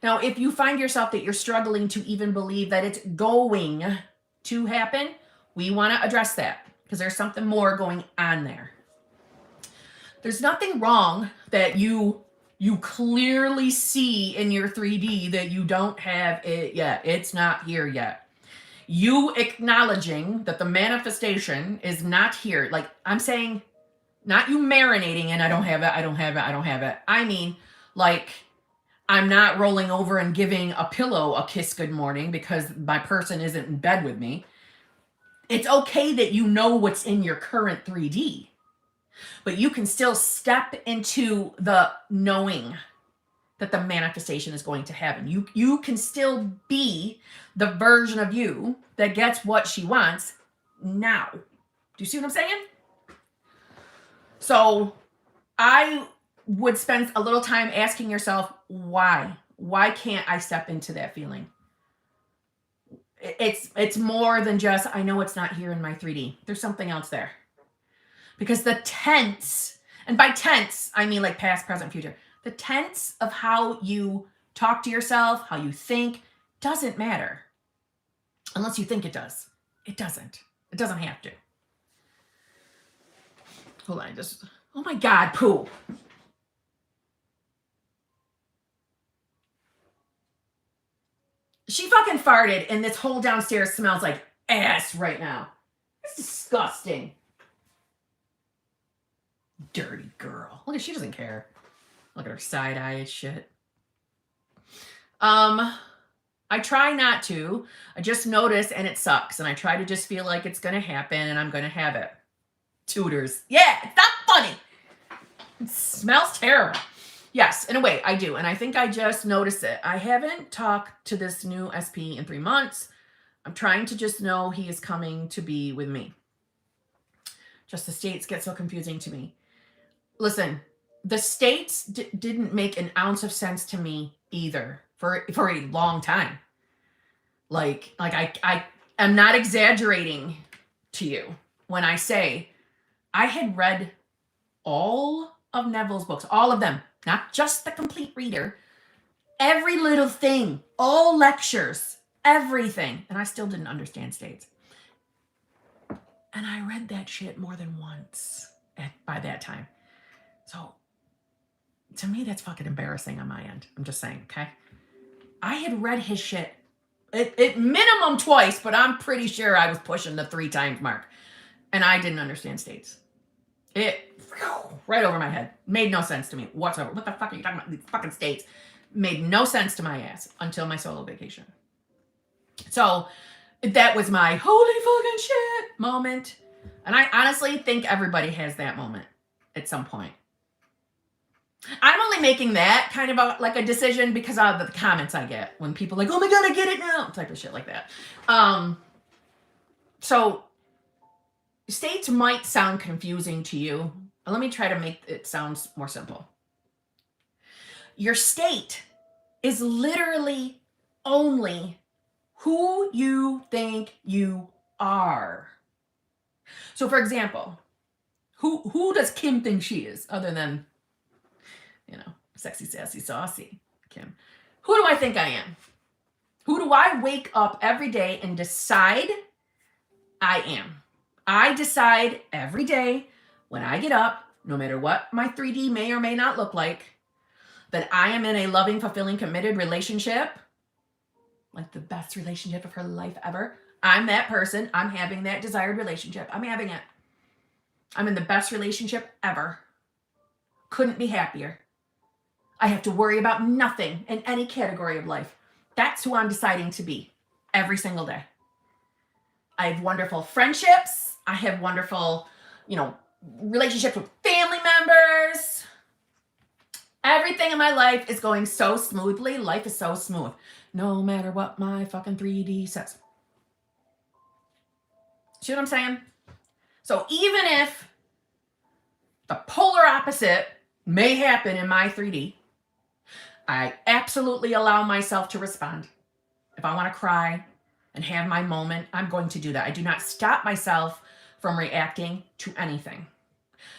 Now, if you find yourself that you're struggling to even believe that it's going to happen, we want to address that because there's something more going on there. There's nothing wrong that you clearly see in your 3D that you don't have it yet. It's not here yet. You acknowledging that the manifestation is not here. Like I'm saying, not you marinating in, I don't have it, I don't have it, I don't have it. I mean, like, I'm not rolling over and giving a pillow a kiss good morning because my person isn't in bed with me. It's okay that you know what's in your current 3D. But you can still step into the knowing that the manifestation is going to happen. You can still be the version of you that gets what she wants now. Do you see what I'm saying? So I would spend a little time asking yourself, why? Why can't I step into that feeling? It's more than just, I know it's not here in my 3D. There's something else there. Because the tense, and by tense, I mean like past, present, future. The tense of how you talk to yourself, how you think, doesn't matter. Unless you think it does. It doesn't. It doesn't have to. Hold on, oh my God, poo. She fucking farted and this whole downstairs smells like ass right now. It's disgusting. Dirty girl. Look at, she doesn't care. Look at her side eye and shit. I try not to. I just notice and it sucks. And I try to just feel like it's going to happen and I'm going to have it. Tutors. Yeah, it's not funny. It smells terrible. Yes, in a way, I do. And I think I just noticed it. I haven't talked to this new SP in 3 months. I'm trying to just know he is coming to be with me. Just the states get so confusing to me. Listen, the states didn't make an ounce of sense to me either for a long time. Like I am not exaggerating to you when I say I had read all of Neville's books, all of them, not just the complete reader, every little thing, all lectures, everything. And I still didn't understand states. And I read that shit more than once by that time. So To me, that's fucking embarrassing on my end. I'm just saying, okay? I had read his shit at minimum twice, but I'm pretty sure I was pushing the 3 times mark. And I didn't understand states. It, right over my head. Made no sense to me whatsoever. What the fuck are you talking about? These fucking states. Made no sense to my ass until my solo vacation. So that was my holy fucking shit moment. And I honestly think everybody has that moment at some point. I'm only making that kind of like a decision because of the comments I get when people are like, oh my God, I get it now, type of shit like that. So states might sound confusing to you. Let me try to make it sound more simple. Your state is literally only who you think you are. So for example, who does Kim think she is other than, you know, sexy, sassy, saucy Kim? Who do I think I am? Who do I wake up every day and decide I am? I decide every day when I get up, no matter what my 3D may or may not look like, that I am in a loving, fulfilling, committed relationship, like the best relationship of her life ever. I'm that person. I'm having that desired relationship. I'm having it. I'm in the best relationship ever. Couldn't be happier. I have to worry about nothing in any category of life. That's who I'm deciding to be every single day. I have wonderful friendships. I have wonderful, relationships with family members. Everything in my life is going so smoothly. Life is so smooth. No matter what my fucking 3D says. See what I'm saying? So even if the polar opposite may happen in my 3D, I absolutely allow myself to respond. If I want to cry and have my moment, I'm going to do that. I do not stop myself from reacting to anything.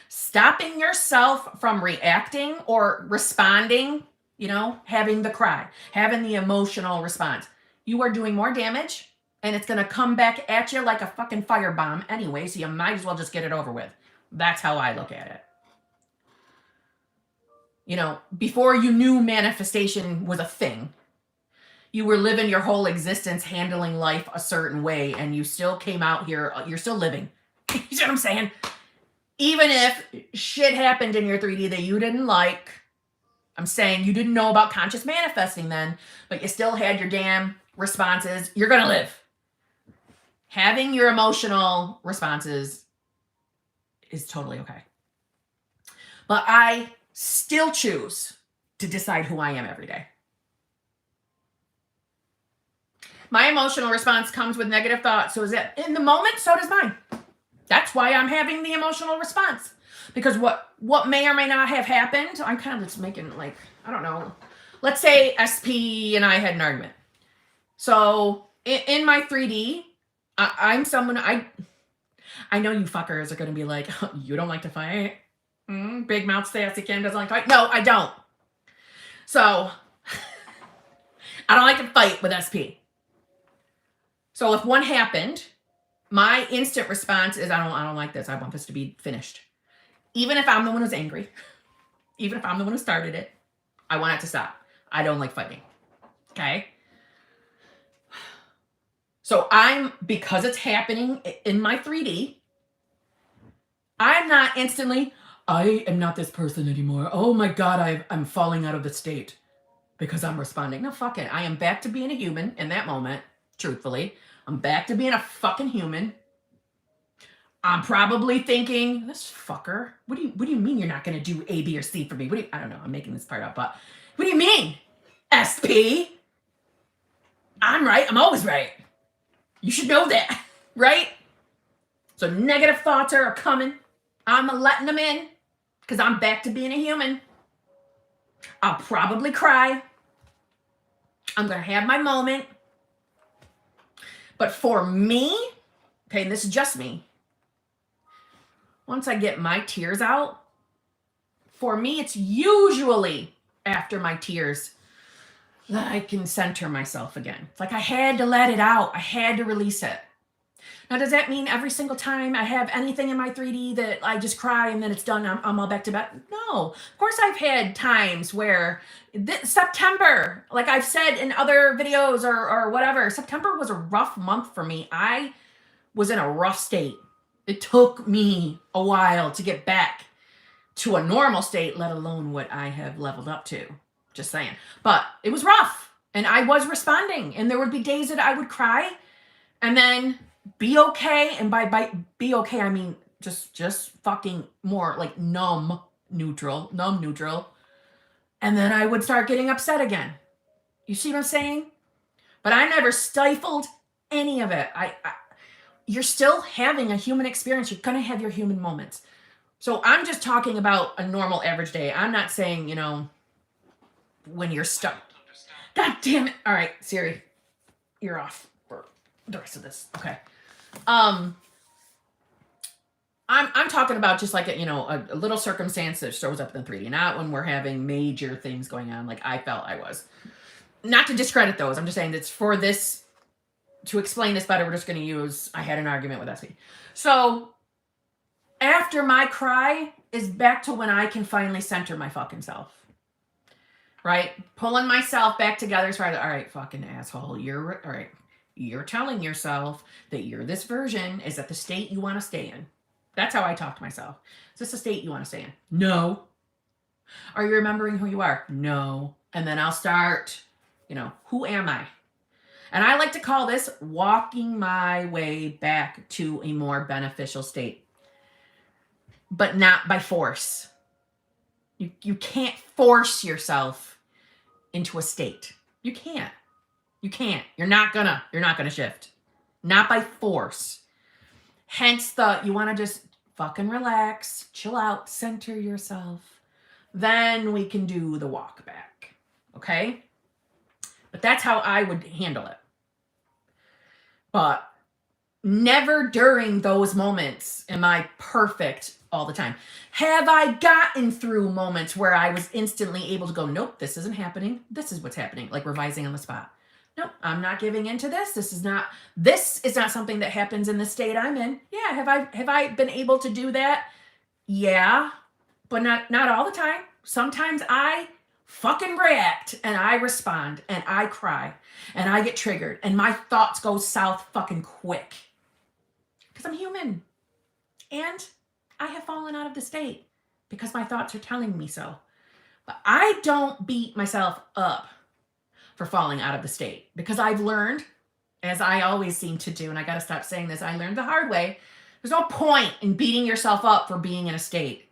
Stopping yourself from reacting or responding, having the cry, having the emotional response, you are doing more damage and it's going to come back at you like a fucking firebomb anyway, so you might as well just get it over with. That's how I look at it. Before you knew manifestation was a thing, you were living your whole existence handling life a certain way, and you still came out here, you're still living. You see what I'm saying? Even if shit happened in your 3D that you didn't like, I'm saying you didn't know about conscious manifesting then, but you still had your damn responses, you're going to live. Having your emotional responses is totally okay. But I still choose to decide who I am every day. My emotional response comes with negative thoughts. So is it in the moment? So does mine. That's why I'm having the emotional response. Because what may or may not have happened, I'm kind of just making I don't know. Let's say SP and I had an argument. So in my 3D, I'm someone, I know you fuckers are going to be like, oh, you don't like to fight? Big mouth sassy Kim doesn't like to fight. No, I don't. So I don't like to fight with SP. So if one happened, my instant response is, I don't like this. I want this to be finished. Even if I'm the one who's angry, even if I'm the one who started it, I want it to stop. I don't like fighting. Okay? So because it's happening in my 3D, I'm not instantly, I am not this person anymore. Oh my God, I'm falling out of the state because I'm responding. No, fuck it. I am back to being a human in that moment, truthfully. I'm back to being a fucking human. I'm probably thinking, this fucker, what do you mean you're not going to do A, B, or C for me? I don't know. I'm making this part up, but what do you mean, SP? I'm right. I'm always right. You should know that, right? So negative thoughts are coming. I'm letting them in because I'm back to being a human. I'll probably cry. I'm going to have my moment. But for me, okay, and this is just me, once I get my tears out, for me, it's usually after my tears that I can center myself again. It's like I had to let it out. I had to release it. Now, does that mean every single time I have anything in my 3D that I just cry and then it's done, I'm all back to bed? No. Of course, I've had times where September, like I've said in other videos or whatever, September was a rough month for me. I was in a rough state. It took me a while to get back to a normal state, let alone what I have leveled up to. Just saying. But it was rough, and I was responding, and there would be days that I would cry and then be okay. And by be okay, I mean just fucking more like numb neutral. And then I would start getting upset again. You see what I'm saying? But I never stifled any of it. You're still having a human experience. You're going to have your human moments. So I'm just talking about a normal average day. I'm not saying, you know, when you're stuck. God damn it. All right, Siri, you're off for the rest of this. Okay. I'm talking about just like a little circumstance that shows up in the 3D, not when we're having major things going on like I felt I was. Not to discredit those. I'm just saying that's for this, to explain this better, we're just going to use, I had an argument with SP. So after my cry is back to when I can finally center my fucking self. Right? Pulling myself back together as far as, all right, fucking asshole, all right. You're telling yourself that you're this version. Is that the state you want to stay in? That's how I talk to myself. Is this the state you want to stay in? No. Are you remembering who you are? No. And then I'll start, who am I? And I like to call this walking my way back to a more beneficial state. But not by force. You can't force yourself into a state. You can't. You're not gonna shift. Not by force. Hence you want to just fucking relax, chill out, center yourself. Then we can do the walk back. Okay? But that's how I would handle it. But never during those moments am I perfect all the time. Have I gotten through moments where I was instantly able to go, nope, this isn't happening. This is what's happening. Like revising on the spot. Nope, I'm not giving into this. This is not something that happens in the state I'm in. Yeah, have I been able to do that? Yeah, but not all the time. Sometimes I fucking react and I respond and I cry and I get triggered and my thoughts go south fucking quick. Because I'm human. And I have fallen out of the state because my thoughts are telling me so. But I don't beat myself up for falling out of the state because I've learned, as I always seem to do, and I got to stop saying this, I learned the hard way. There's no point in beating yourself up for being in a state.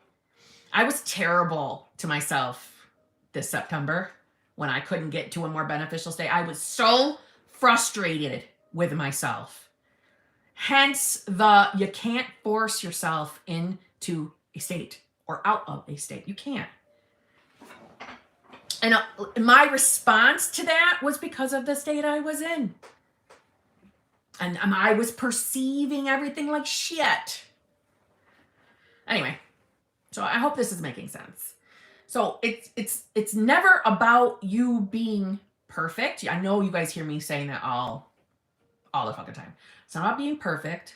I was terrible to myself this September when I couldn't get to a more beneficial state. I was so frustrated with myself. Hence you can't force yourself into a state or out of a state. You can't. And my response to that was because of the state I was in. And I was perceiving everything like shit. Anyway, so I hope this is making sense. So it's never about you being perfect. I know you guys hear me saying that all the fucking time. It's not about being perfect.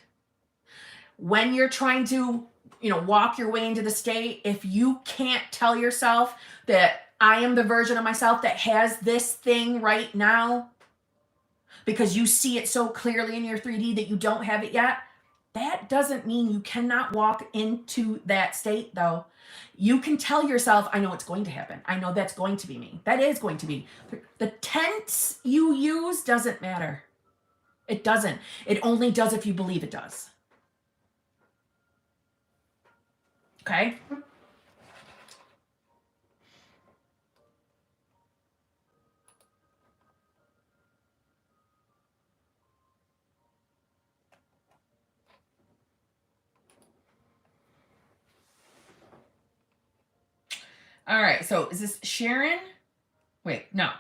When you're trying to, walk your way into the state, if you can't tell yourself that I am the version of myself that has this thing right now because you see it so clearly in your 3D that you don't have it yet, that doesn't mean you cannot walk into that state, though. You can tell yourself, I know it's going to happen. I know that's going to be me. That is going to be. The tense you use doesn't matter. It doesn't. It only does if you believe it does. Okay? All right, so is this Sharon? Wait, no.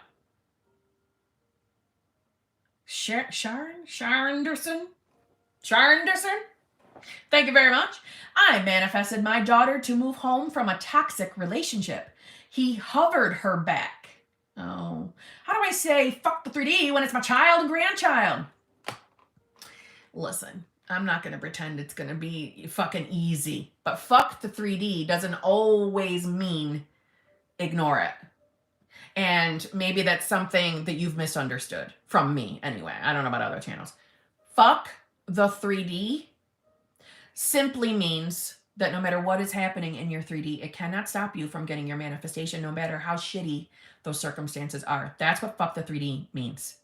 Sharonderson? Thank you very much. I manifested my daughter to move home from a toxic relationship. He hovered her back. Oh, how do I say fuck the 3D when it's my child and grandchild? Listen, I'm not going to pretend it's going to be fucking easy. But fuck the 3D doesn't always mean ignore it. And maybe that's something that you've misunderstood from me anyway. I don't know about other channels. Fuck the 3D simply means that no matter what is happening in your 3D, it cannot stop you from getting your manifestation, no matter how shitty those circumstances are. That's what fuck the 3D means.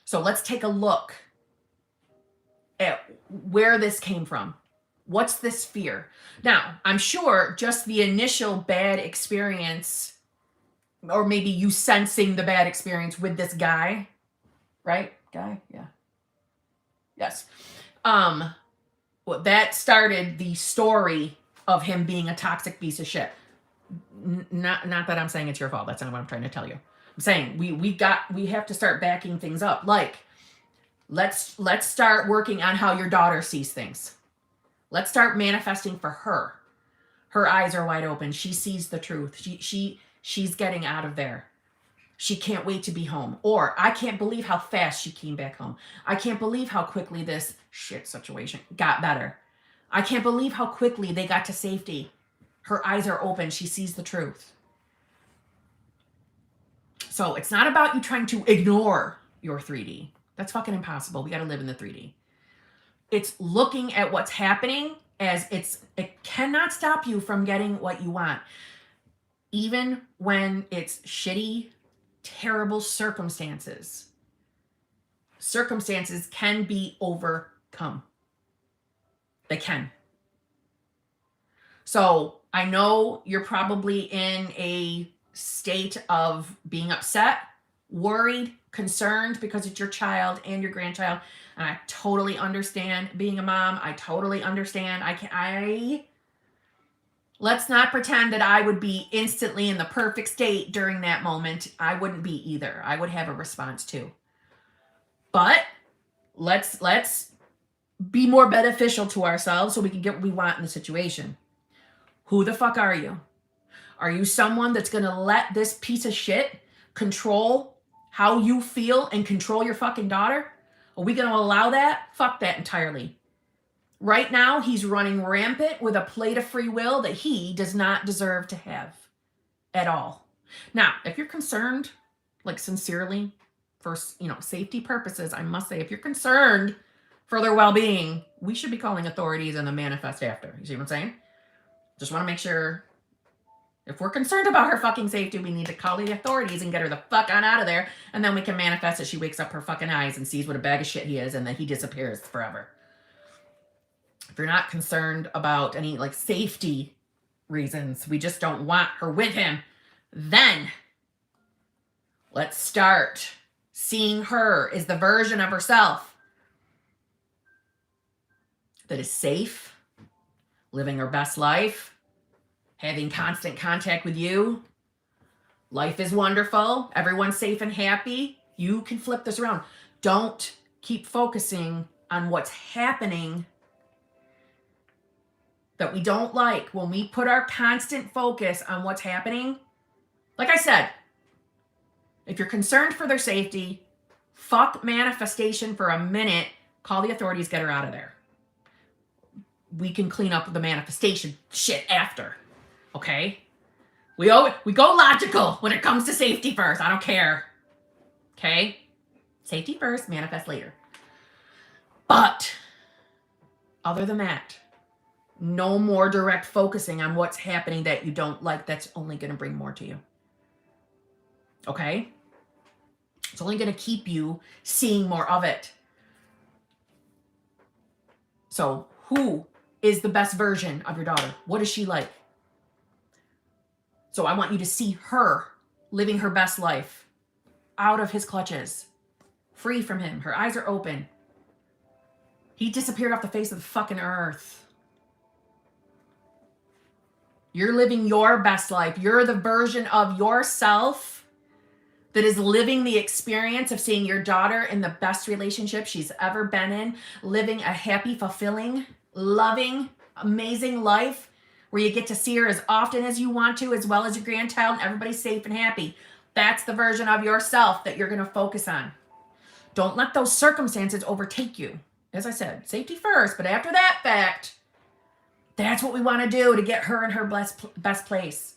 So let's take a look at where this came from. What's this fear? Now, I'm sure just the initial bad experience, or maybe you sensing the bad experience with this guy, right? Guy? Yeah. Yes. Well, that started the story of him being a toxic piece of shit. Not that I'm saying it's your fault. That's not what I'm trying to tell you. I'm saying we have to start backing things up. Like, let's start working on how your daughter sees things. Let's start manifesting for her. Her eyes are wide open. She sees the truth. She's getting out of there. She can't wait to be home. Or, I can't believe how fast she came back home. I can't believe how quickly this shit situation got better. I can't believe how quickly they got to safety. Her eyes are open. She sees the truth. So it's not about you trying to ignore your 3D. That's fucking impossible. We got to live in the 3D. It's looking at what's happening as it cannot stop you from getting what you want. Even when it's shitty, terrible circumstances. Circumstances can be overcome. They can. So I know you're probably in a state of being upset, worried, concerned because it's your child and your grandchild. And I totally understand being a mom. I totally understand. Let's not pretend that I would be instantly in the perfect state during that moment. I wouldn't be either. I would have a response too. But let's be more beneficial to ourselves so we can get what we want in the situation. Who the fuck are you? Are you someone that's going to let this piece of shit control how you feel and control your fucking daughter? Are we going to allow that? Fuck that entirely. Right now, he's running rampant with a plate of free will that he does not deserve to have at all. Now, if you're concerned, like sincerely, for safety purposes, I must say, if you're concerned for their well-being, we should be calling authorities and the manifest after. You see what I'm saying? Just want to make sure, if we're concerned about her fucking safety, we need to call the authorities and get her the fuck on out of there, and then we can manifest that she wakes up her fucking eyes and sees what a bag of shit he is, and then he disappears forever. If you're not concerned about any safety reasons, we just don't want her with him, then let's start seeing her as the version of herself that is safe, living her best life, having constant contact with you. Life is wonderful. Everyone's safe and happy. You can flip this around. Don't keep focusing on what's happening that we don't like. When we put our constant focus on what's happening, like I said, if you're concerned for their safety, fuck manifestation for a minute, call the authorities, get her out of there. We can clean up the manifestation shit after, okay? We go logical when it comes to safety first. I don't care, okay? Safety first, manifest later. But other than that, no more direct focusing on what's happening that you don't like. That's only going to bring more to you. Okay? It's only going to keep you seeing more of it. So, who is the best version of your daughter? What is she like? So I want you to see her living her best life, out of his clutches, free from him. Her eyes are open. He disappeared off the face of the fucking earth. You're living your best life. You're the version of yourself that is living the experience of seeing your daughter in the best relationship she's ever been in, living a happy, fulfilling, loving, amazing life where you get to see her as often as you want to, as well as your grandchild, and everybody's safe and happy. That's the version of yourself that you're going to focus on. Don't let those circumstances overtake you. As I said, safety first, but after that fact, that's what we want to do to get her in her best place.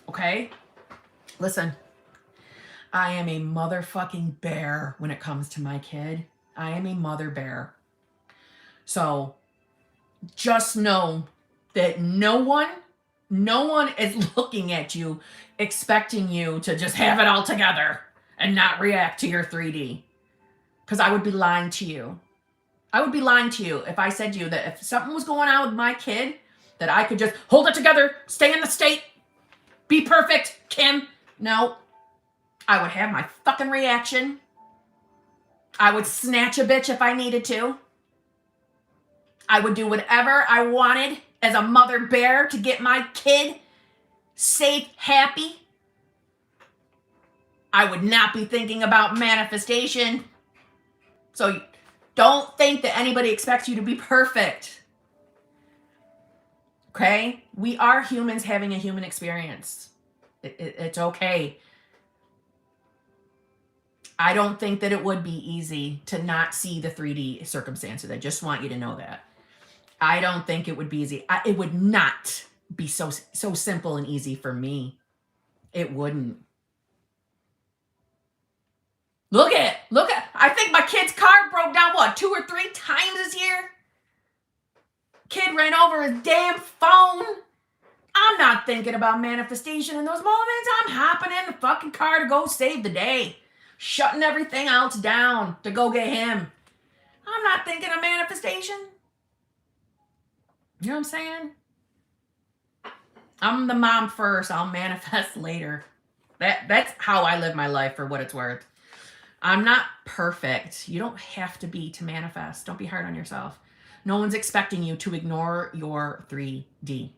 Okay? Listen, I am a motherfucking bear when it comes to my kid. I am a mother bear. So just know that no one is looking at you expecting you to just have it all together and not react to your 3D. Because I would be lying to you. I would be lying to you if I said to you that if something was going on with my kid, that I could just hold it together, stay in the state, be perfect, Kim. No. I would have my fucking reaction. I would snatch a bitch if I needed to. I would do whatever I wanted as a mother bear to get my kid safe, happy. I would not be thinking about manifestation. So don't think that anybody expects you to be perfect. Okay? We are humans having a human experience. It's okay. I don't think that it would be easy to not see the 3D circumstances. I just want you to know that. I don't think it would be easy. It would not be so simple and easy for me. It wouldn't. Look at, I think my kid's car broke down, 2 or 3 times this year? Kid ran over his damn phone. I'm not thinking about manifestation in those moments. I'm hopping in the fucking car to go save the day. Shutting everything else down to go get him. I'm not thinking of manifestation. You know what I'm saying? I'm the mom first. I'll manifest later. That's how I live my life for what it's worth. I'm not perfect. You don't have to be to manifest. Don't be hard on yourself. No one's expecting you to ignore your 3D.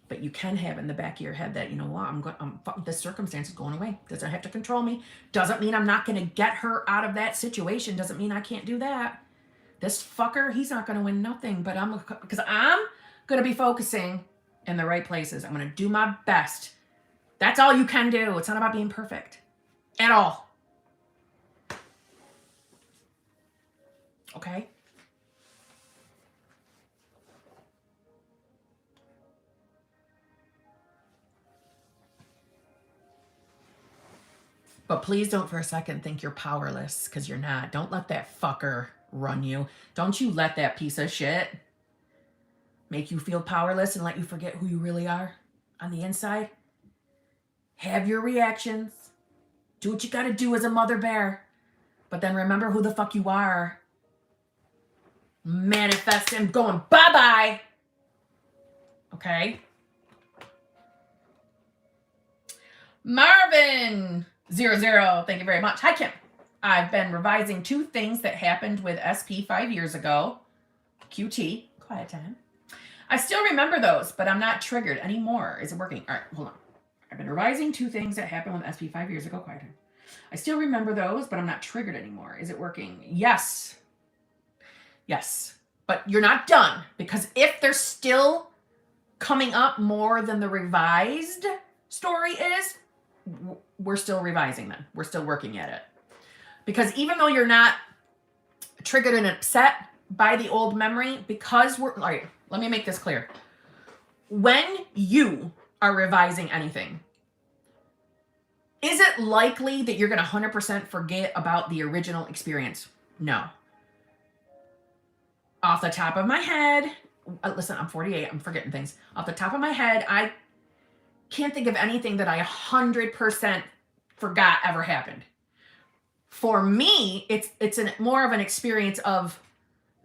But you can have in the back of your head that, you know what, this circumstance is going away. Doesn't have to control me. Doesn't mean I'm not going to get her out of that situation. Doesn't mean I can't do that. This fucker, he's not going to win nothing. But because I'm going to be focusing in the right places. I'm going to do my best. That's all you can do. It's not about being perfect at all. Okay? But please don't for a second think you're powerless, because you're not. Don't let that fucker run you. Don't you let that piece of shit make you feel powerless and let you forget who you really are on the inside. Have your reactions. Do what you got to do as a mother bear. But then remember who the fuck you are. Manifest him going bye-bye. Okay? Marvin 00, thank you very much. Hi, Kim. I've been revising 2 things that happened with SP 5 years ago. QT, quiet time. I still remember those, but I'm not triggered anymore. Is it working? All right, hold on. I've been revising 2 things that happened with SP 5 years ago. Quiet time. I still remember those, but I'm not triggered anymore. Is it working? Yes. Yes. But you're not done, because if they're still coming up more than the revised story is, we're still revising them. We're still working at it. Because even though you're not triggered and upset by the old memory, because all right, let me make this clear. When you are revising anything, is it likely that you're going to 100% forget about the original experience? No. Off the top of my head, listen, I'm 48, I'm forgetting things. Off the top of my head, I can't think of anything that I 100% forgot ever happened. For me, it's more of an experience of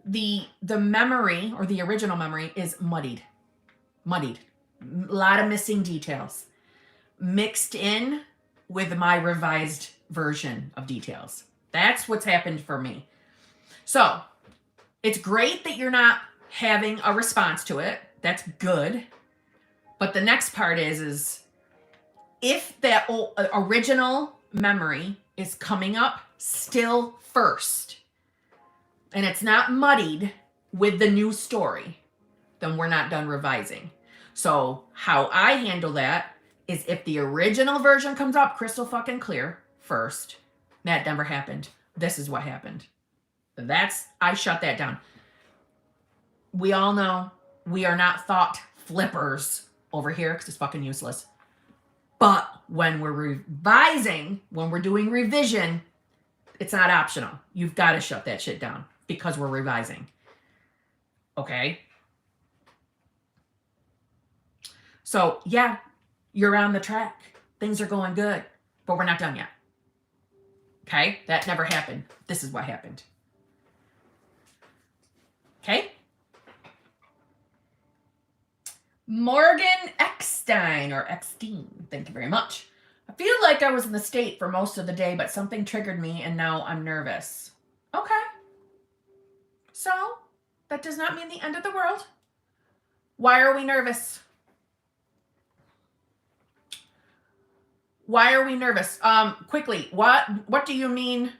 the memory, or the original memory, is muddied. A lot of missing details mixed in with my revised version of details. That's what's happened for me. So it's great that you're not having a response to it. That's good. But the next part is if that original memory is coming up still first, and it's not muddied with the new story, then we're not done revising. So how I handle that is if the original version comes up crystal fucking clear first, That never happened. This is what happened. I shut that down. We all know we are not thought flippers over here because it's fucking useless. But when we're revising, when we're doing revision, it's not optional. You've got to shut that shit down because we're revising. Okay? So, yeah, you're on the track. Things are going good, but we're not done yet. Okay? That never happened. This is what happened. Okay? Morgan Eckstein, or Eckstein, thank you very much. I feel like I was in the state for most of the day, but something triggered me and now I'm nervous. Okay. So, that does not mean the end of the world. Why are we nervous? Why are we nervous? Quickly, what do you mean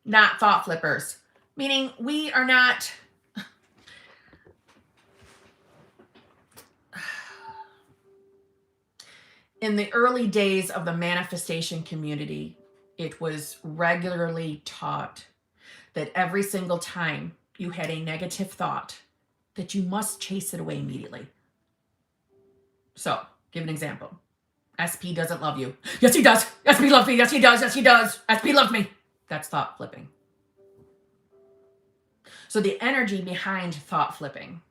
not thought flippers? Meaning we are not... In the early days of the manifestation community, it was regularly taught that every single time you had a negative thought, that you must chase it away immediately. So, give an example. SP doesn't love you. Yes, he does. SP loves me. Yes, he does. Yes, he does. SP loves me. That's thought flipping. So the energy behind thought flipping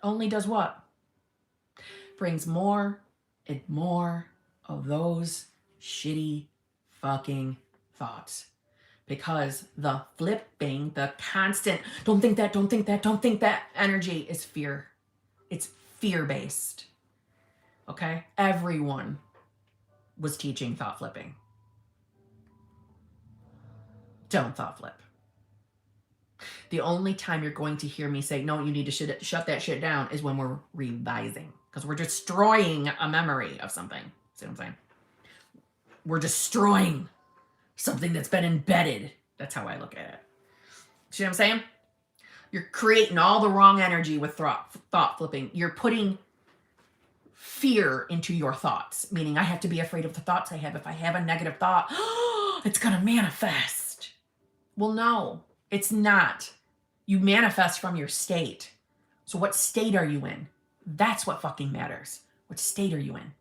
only does what? Brings more and more of those shitty fucking thoughts. Because the flipping, the constant, don't think that, don't think that, don't think that energy is fear. It's fear-based. Okay? Everyone was teaching thought flipping. Don't thought flip. The only time you're going to hear me say, no, you need to shut that shit down is when we're revising. Because we're destroying a memory of something. See what I'm saying? We're destroying something that's been embedded. That's how I look at it. See what I'm saying? You're creating all the wrong energy with thought flipping. You're putting fear into your thoughts, meaning I have to be afraid of the thoughts I have. If I have a negative thought, it's going to manifest. Well, no, it's not. You manifest from your state. So what state are you in? That's what fucking matters. What state are you in?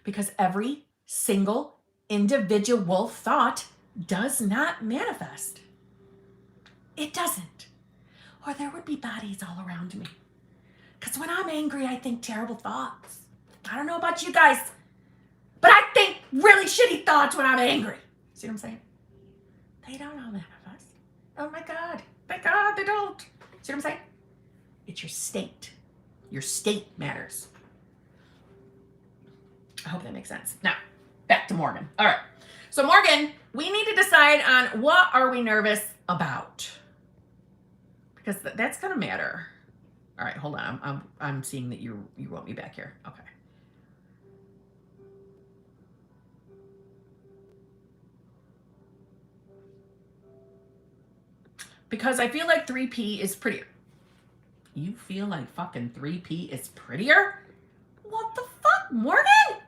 Because every single individual thought does not manifest. It doesn't. Or there would be bodies all around me. Because when I'm angry, I think terrible thoughts. I don't know about you guys, but I think really shitty thoughts when I'm angry. See what I'm saying? They don't all manifest. Oh my God. Thank God they don't. See what I'm saying? It's your state. Your state matters. I hope that makes sense. Now, back to Morgan. All right. So Morgan, we need to decide on what are we nervous about? Because that's going to matter. All right, hold on. I'm seeing that you wrote me back here. Okay. Because I feel like 3P is prettier. You feel like fucking 3P is prettier? What the fuck, Morgan?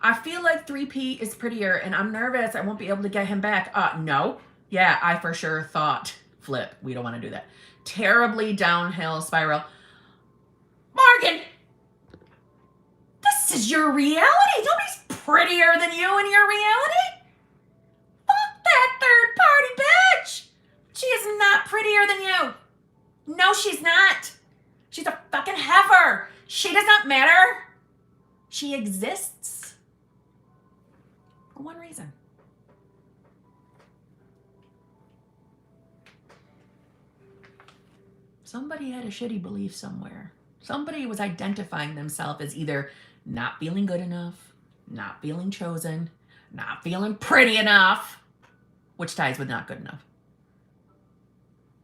I feel like 3P is prettier and I'm nervous I won't be able to get him back. No. Yeah, I for sure thought flip. We don't want to do that. Terribly downhill spiral. Morgan! This is your reality. Nobody's prettier than you in your reality. Fuck that third party bitch. She is not prettier than you. No, she's not. She's a fucking heifer. She does not matter. She exists for one reason. Somebody had a shitty belief somewhere. Somebody was identifying themselves as either not feeling good enough, not feeling chosen, not feeling pretty enough, which ties with not good enough.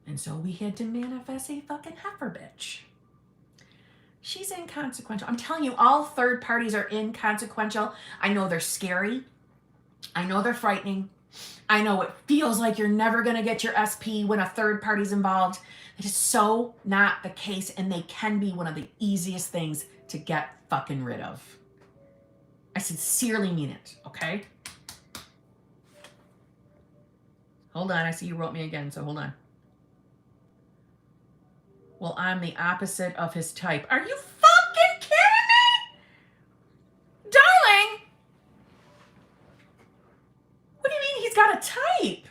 And so we had to manifest a fucking heifer bitch. She's inconsequential. I'm telling you, all third parties are inconsequential. I know they're scary. I know they're frightening. I know it feels like you're never going to get your SP when a third party's involved. It is so not the case, and they can be one of the easiest things to get fucking rid of. I sincerely mean it, okay? Hold on. I see you wrote me again, so hold on. Well, I'm the opposite of his type. Are you fucking kidding me? Darling! What do you mean he's got a type?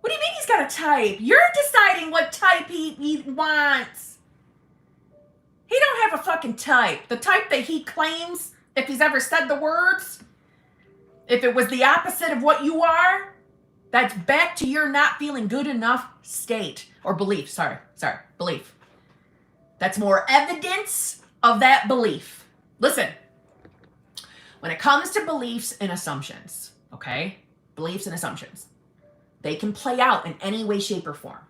What do you mean he's got a type? You're deciding what type he wants. He don't have a fucking type. The type that he claims, if he's ever said the words, if it was the opposite of what you are, that's back to your not feeling good enough state. Or belief, sorry, belief. That's more evidence of that belief. Listen, when it comes to beliefs and assumptions, okay? Beliefs and assumptions, they can play out in any way, shape, or form.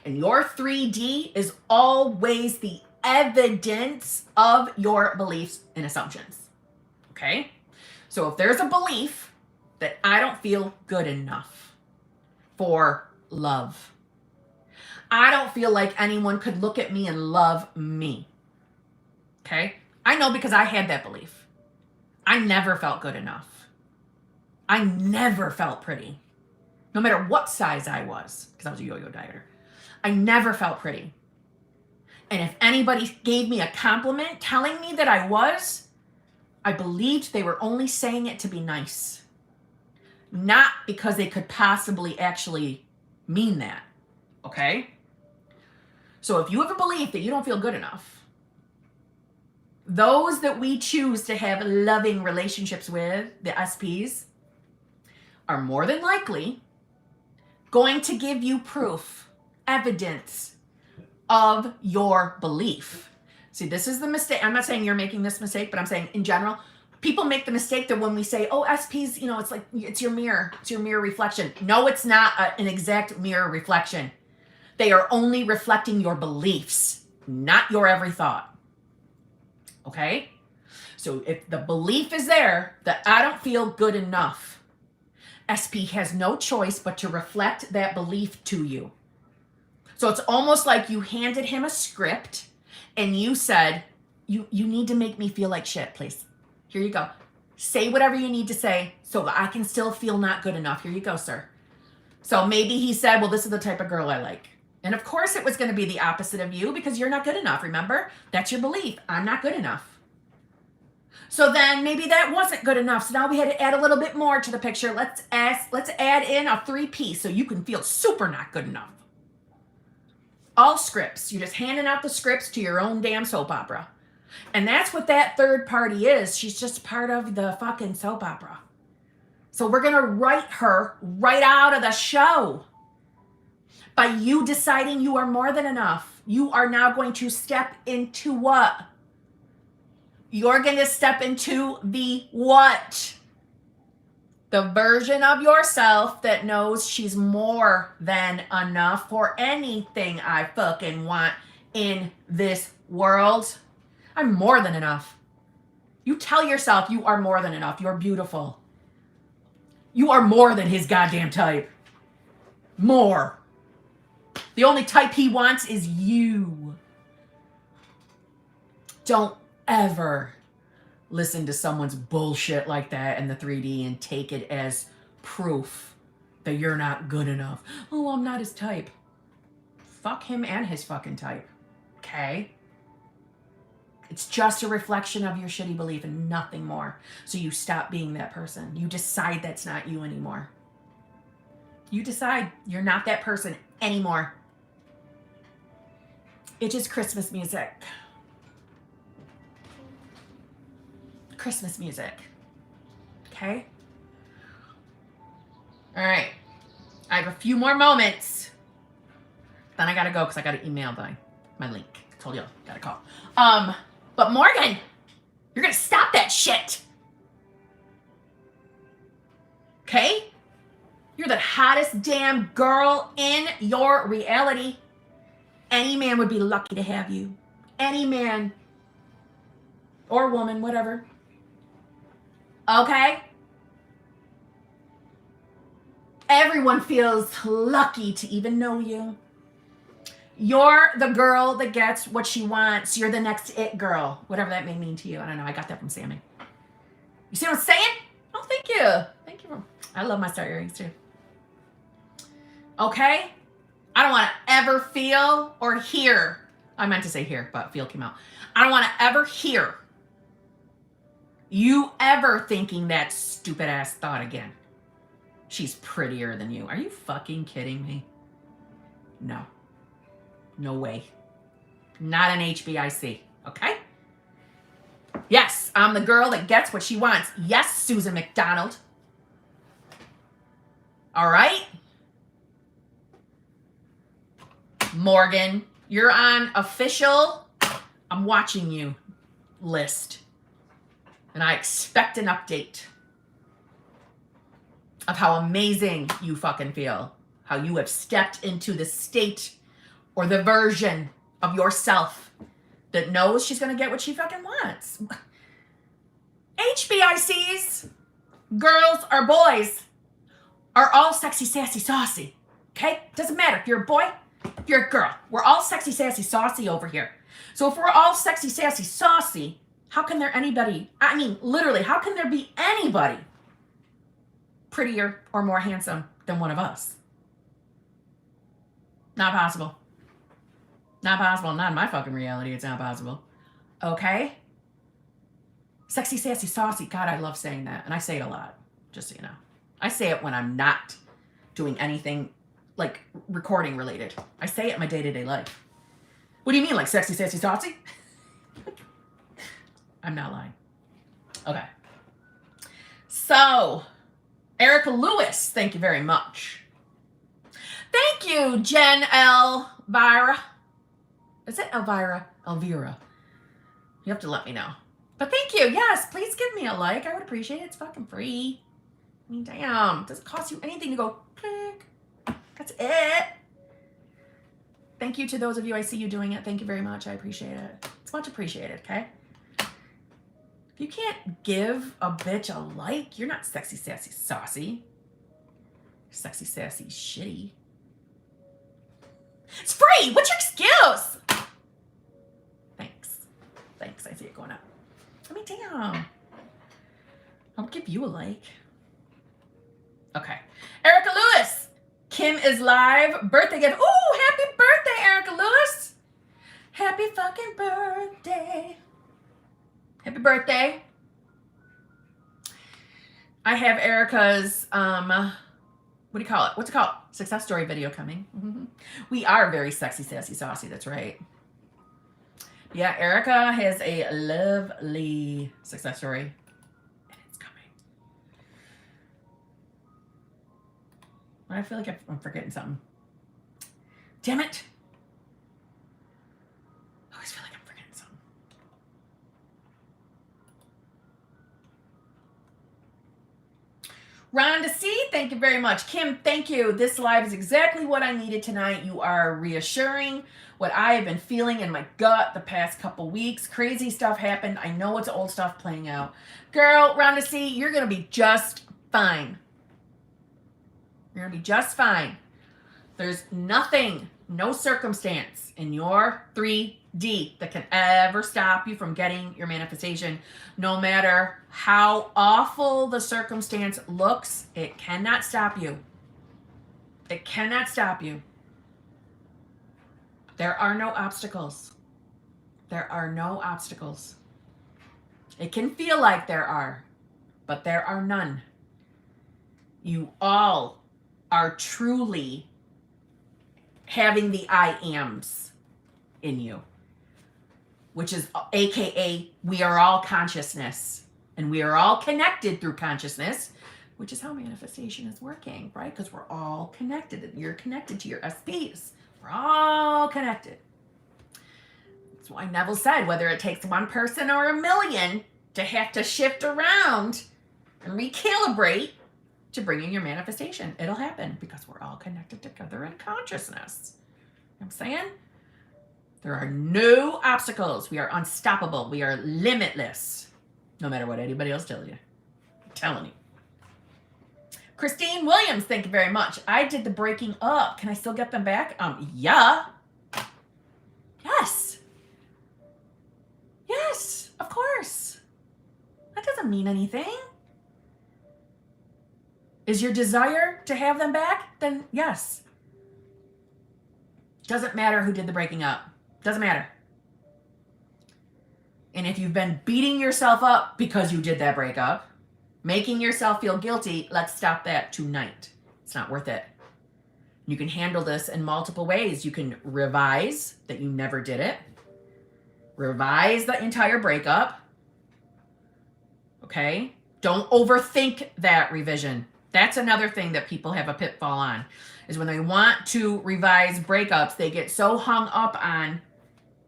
And your 3D is always the evidence of your beliefs and assumptions, okay? So if there's a belief that I don't feel good enough for love, I don't feel like anyone could look at me and love me. Okay? I know because I had that belief. I never felt good enough. I never felt pretty. No matter what size I was, because I was a yo-yo dieter. I never felt pretty. And if anybody gave me a compliment telling me that I believed they were only saying it to be nice. Not because they could possibly actually mean that. Okay? So if you have a belief that you don't feel good enough, those that we choose to have loving relationships with, the SPs, are more than likely going to give you proof, evidence of your belief. See, this is the mistake. I'm not saying you're making this mistake, but I'm saying in general, people make the mistake that when we say, oh, SPs, it's like, it's your mirror. It's your mirror reflection. No, it's not an exact mirror reflection. They are only reflecting your beliefs, not your every thought. Okay? So if the belief is there that I don't feel good enough, SP has no choice but to reflect that belief to you. So it's almost like you handed him a script and you said, you need to make me feel like shit, please. Here you go. Say whatever you need to say so that I can still feel not good enough. Here you go, sir. So maybe he said, well, this is the type of girl I like. And of course it was going to be the opposite of you because you're not good enough. Remember? That's your belief. I'm not good enough. So then maybe that wasn't good enough. So now we had to add a little bit more to the picture. Let's add in a 3-piece so you can feel super not good enough. All scripts. You're just handing out the scripts to your own damn soap opera. And that's what that third party is. She's just part of the fucking soap opera. So we're going to write her right out of the show. By you deciding you are more than enough, you are now going to step into what? You're going to step into the what? The version of yourself that knows she's more than enough for anything I fucking want in this world. I'm more than enough. You tell yourself you are more than enough. You're beautiful. You are more than his goddamn type. More. The only type he wants is you. Don't ever listen to someone's bullshit like that in the 3D and take it as proof that you're not good enough. Oh, I'm not his type. Fuck him and his fucking type. Okay? It's just a reflection of your shitty belief and nothing more. So you stop being that person. You decide that's not you anymore. You decide you're not that person anymore. It's just Christmas music. Christmas music. Okay? All right. I have a few more moments. Then I gotta go because I gotta email my link. I told you, gotta call. But Morgan, you're gonna stop that shit. Okay? You're the hottest damn girl in your reality. Any man would be lucky to have you. Any man or woman, whatever. Okay? Everyone feels lucky to even know you. You're the girl that gets what she wants. You're the next it girl. Whatever that may mean to you. I don't know. I got that from Sammy. You see what I'm saying? Oh, thank you. Thank you. I love my star earrings too. Okay? I don't want to ever feel or hear. I meant to say hear, but feel came out. I don't want to ever hear you ever thinking that stupid ass thought again. She's prettier than you. Are you fucking kidding me? No. No way. Not an HBIC, okay? Yes, I'm the girl that gets what she wants. Yes, Susan McDonald. All right? Morgan, you're on official I'm watching you list. And I expect an update of how amazing you fucking feel. How you have stepped into the state or the version of yourself that knows she's going to get what she fucking wants. HBICs, girls or boys, are all sexy, sassy, saucy. Okay? Doesn't matter if you're a boy, if you're a girl. We're all sexy, sassy, saucy over here. So if we're all sexy, sassy, saucy, how can there anybody, I mean, literally, how can there be anybody prettier or more handsome than one of us? Not possible. Not possible. Not in my fucking reality. It's not possible. Okay? Sexy, sassy, saucy. God, I love saying that. And I say it a lot, just so you know. I say it when I'm not doing anything like recording related. I say it in my day-to-day life. What do you mean, like sexy, sassy, saucy? I'm not lying. Okay. So, Erica Lewis, thank you very much. Thank you, Jen Elvira. Is it Elvira? Elvira. You have to let me know. But thank you. Yes, please give me a like. I would appreciate it. It's fucking free. I mean, damn. It doesn't cost you anything to go click. That's it. Thank you to those of you I see you doing it. Thank you very much. I appreciate it. It's much appreciated, okay? If you can't give a bitch a like, you're not sexy, sassy, saucy. Sexy, sassy, shitty. It's free! What's your excuse? Thanks. Thanks. I see it going up. I mean, damn. I'll give you a like. Okay. Erica Lewis. Kim is live. Birthday gift. Ooh, happy birthday, Erica Lewis. Happy fucking birthday. Happy birthday. I have Erica's, what do you call it? What's it called? Success story video coming. Mm-hmm. We are very sexy, sassy, saucy. That's right. Yeah, Erica has a lovely success story. And it's coming. I feel like I'm forgetting something. Damn it. I always feel like I'm forgetting something. Rhonda C, thank you very much. Kim, thank you. This live is exactly what I needed tonight. You are reassuring what I have been feeling in my gut the past couple weeks. Crazy stuff happened. I know it's old stuff playing out. Girl, Rhonda C, you're going to be just fine. You're going to be just fine. There's nothing, no circumstance in your 3D that can ever stop you from getting your manifestation. No matter how awful the circumstance looks, it cannot stop you. It cannot stop you. There are no obstacles. There are no obstacles. It can feel like there are, but there are none. You all are truly having the I ams in you, which is AKA we are all consciousness and we are all connected through consciousness, which is how manifestation is working, right? Because we're all connected and you're connected to your SPs. We're all connected. That's why Neville said whether it takes one person or a million to have to shift around and recalibrate to bring in your manifestation. It'll happen because we're all connected together in consciousness. You know what I'm saying? There are no obstacles. We are unstoppable. We are limitless. No matter what anybody else tells you. I'm telling you. Christine Williams, thank you very much. I did the breaking up. Can I still get them back? Yeah. Yes. Yes, of course. That doesn't mean anything. is your desire to have them back, then yes. Doesn't matter who did the breaking up. Doesn't matter. And if you've been beating yourself up because you did that breakup, making yourself feel guilty, let's stop that tonight. It's not worth it. You can handle this in multiple ways. You can revise that you never did it. Revise the entire breakup. Okay? Don't overthink that revision. That's another thing that people have a pitfall on, is when they want to revise breakups, they get so hung up on,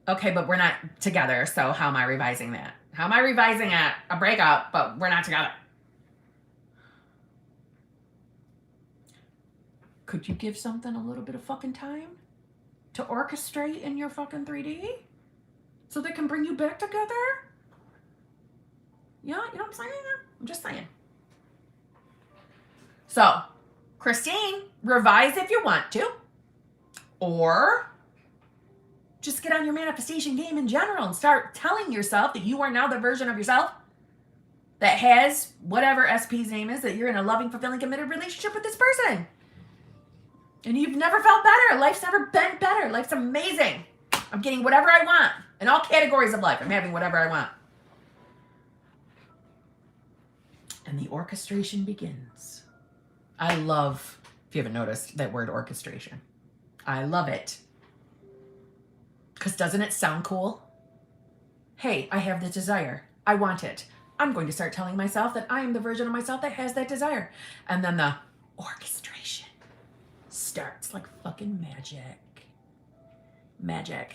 okay, but we're not together, so how am I revising that? How am I revising a breakup, but we're not together? Could you give something a little bit of fucking time to orchestrate in your fucking 3D so they can bring you back together? Yeah, you know what I'm saying? I'm just saying. So, Christine, revise if you want to, or just get on your manifestation game in general and start telling yourself that you are now the version of yourself that has whatever SP's name is, that you're in a loving, fulfilling, committed relationship with this person. And you've never felt better. Life's never been better. Life's amazing. I'm getting whatever I want in all categories of life. I'm having whatever I want. And the orchestration begins. I love, if you haven't noticed, that word orchestration. I love it. Because doesn't it sound cool? Hey, I have the desire. I want it. I'm going to start telling myself that I am the version of myself that has that desire. And then the orchestration starts like fucking magic. Magic.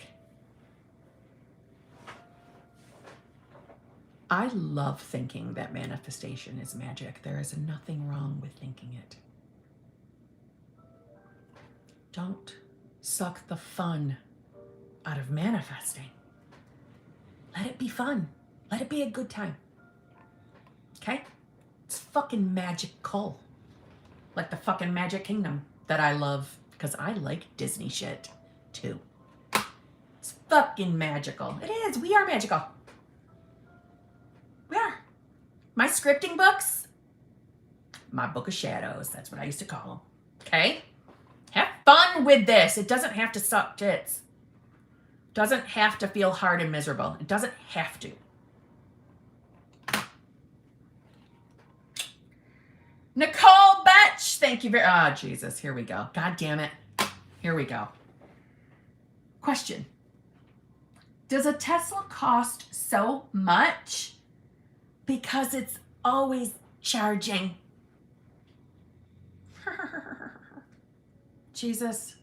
I love thinking that manifestation is magic. There is nothing wrong with thinking it. Don't suck the fun out of manifesting. Let it be fun. Let it be a good time. Okay? It's fucking magical. Like the fucking Magic Kingdom that I love, because I like Disney shit too. It's fucking magical. It is. We are magical. We are. My scripting books, my book of shadows. That's what I used to call them. Okay? Have fun with this. It doesn't have to suck tits. Doesn't have to feel hard and miserable. It doesn't have to. Nicole Betch, thank you very much. Oh, Jesus, here we go. God damn it. Here we go. Question. Does a Tesla cost so much because it's always charging? Jesus.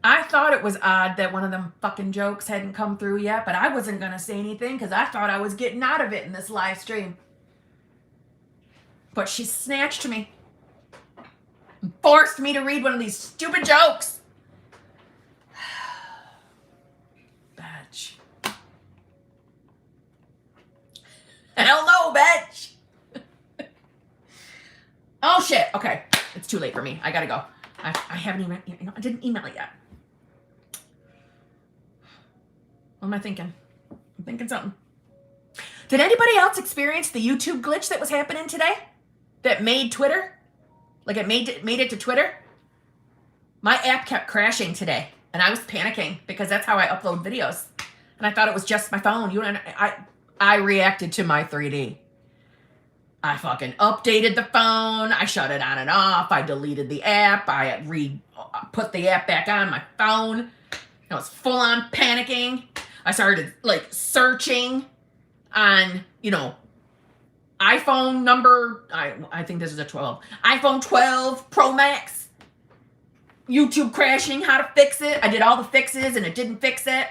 I thought it was odd that one of them fucking jokes hadn't come through yet, but I wasn't going to say anything because I thought I was getting out of it in this live stream. But she snatched me and forced me to read one of these stupid jokes. Bitch. Hell no, bitch. Oh, shit. Okay. It's too late for me. I gotta go. I haven't even, I didn't email it yet. What am I thinking? I'm thinking something. Did anybody else experience the YouTube glitch that was happening today? That made Twitter? Like it made it to Twitter? My app kept crashing today. And I was panicking because that's how I upload videos. And I thought it was just my phone. I reacted to my 3D. I fucking updated the phone. I shut it on and off. I deleted the app. I put the app back on my phone. I was full on panicking. I started like searching on, iPhone number, I think this is a 12. iPhone 12 Pro Max. YouTube crashing, how to fix it. I did all the fixes and it didn't fix it.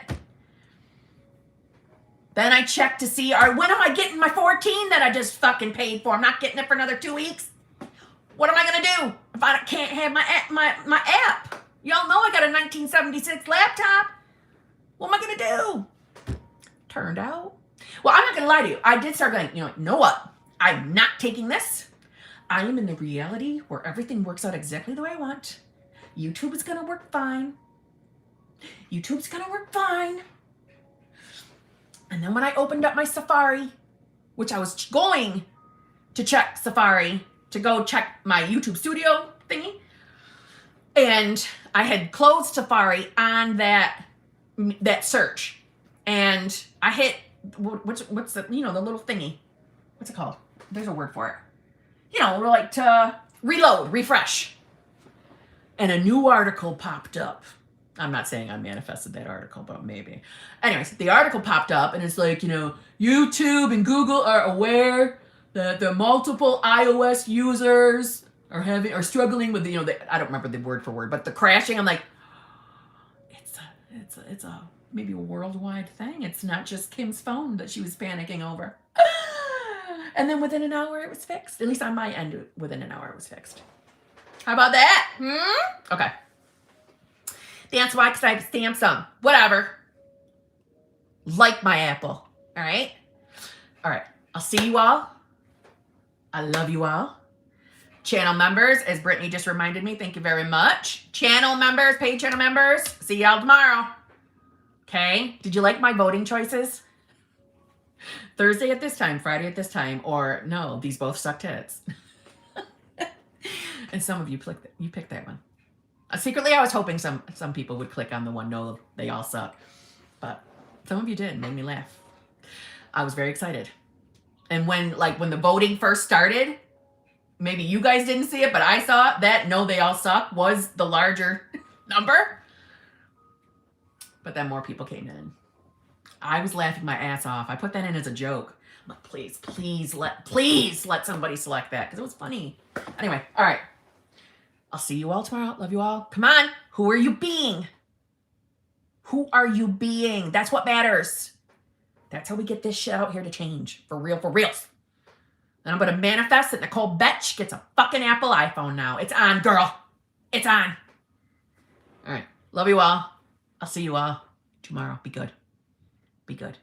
Then I checked to see, when am I getting my 14 that I just fucking paid for? I'm not getting it for another 2 weeks. What am I going to do if I can't have my app? Y'all know I got a 1976 laptop. What am I going to do? Turned out. Well, I'm not going to lie to you. I did start going, you know what? I'm not taking this. I am in the reality where everything works out exactly the way I want. YouTube is going to work fine. YouTube's going to work fine. And then when I opened up my Safari, which I was going to check Safari to go check my YouTube studio thingy. And I had closed Safari on that search. And I hit, what's the, you know, the little thingy. What's it called? There's a word for it. You know, like to reload, refresh. And a new article popped up. I'm not saying I manifested that article, but maybe. Anyways, the article popped up and it's like, you know, YouTube and Google are aware that the multiple iOS users are struggling with the, you know, I don't remember the word for word, but the crashing. I'm like, it's a maybe a worldwide thing. It's not just Kim's phone that she was panicking over. And then within an hour it was fixed. At least on my end, within an hour it was fixed. How about that? Okay. That's why, because I have Samsung. Whatever. Like my Apple. All right? All right. I'll see you all. I love you all. Channel members, as Brittany just reminded me, thank you very much. Channel members, paid channel members, see y'all tomorrow. Okay? Did you like my voting choices? Thursday at this time, Friday at this time, or no, these both suck tits. And some of you picked that one. Secretly, I was hoping some people would click on the one, no, they all suck. But some of you did, made me laugh. I was very excited. And when the voting first started, maybe you guys didn't see it, but I saw it, that no, they all suck was the larger number. But then more people came in. I was laughing my ass off. I put that in as a joke. I'm like, please let somebody select that, because it was funny. Anyway, all right. I'll see you all tomorrow. Love you all. Come on. Who are you being? Who are you being? That's what matters. That's how we get this shit out here to change. For real, for reals. And I'm going to manifest that Nicole Betch gets a fucking Apple iPhone now. It's on, girl. It's on. All right. Love you all. I'll see you all tomorrow. Be good. Be good.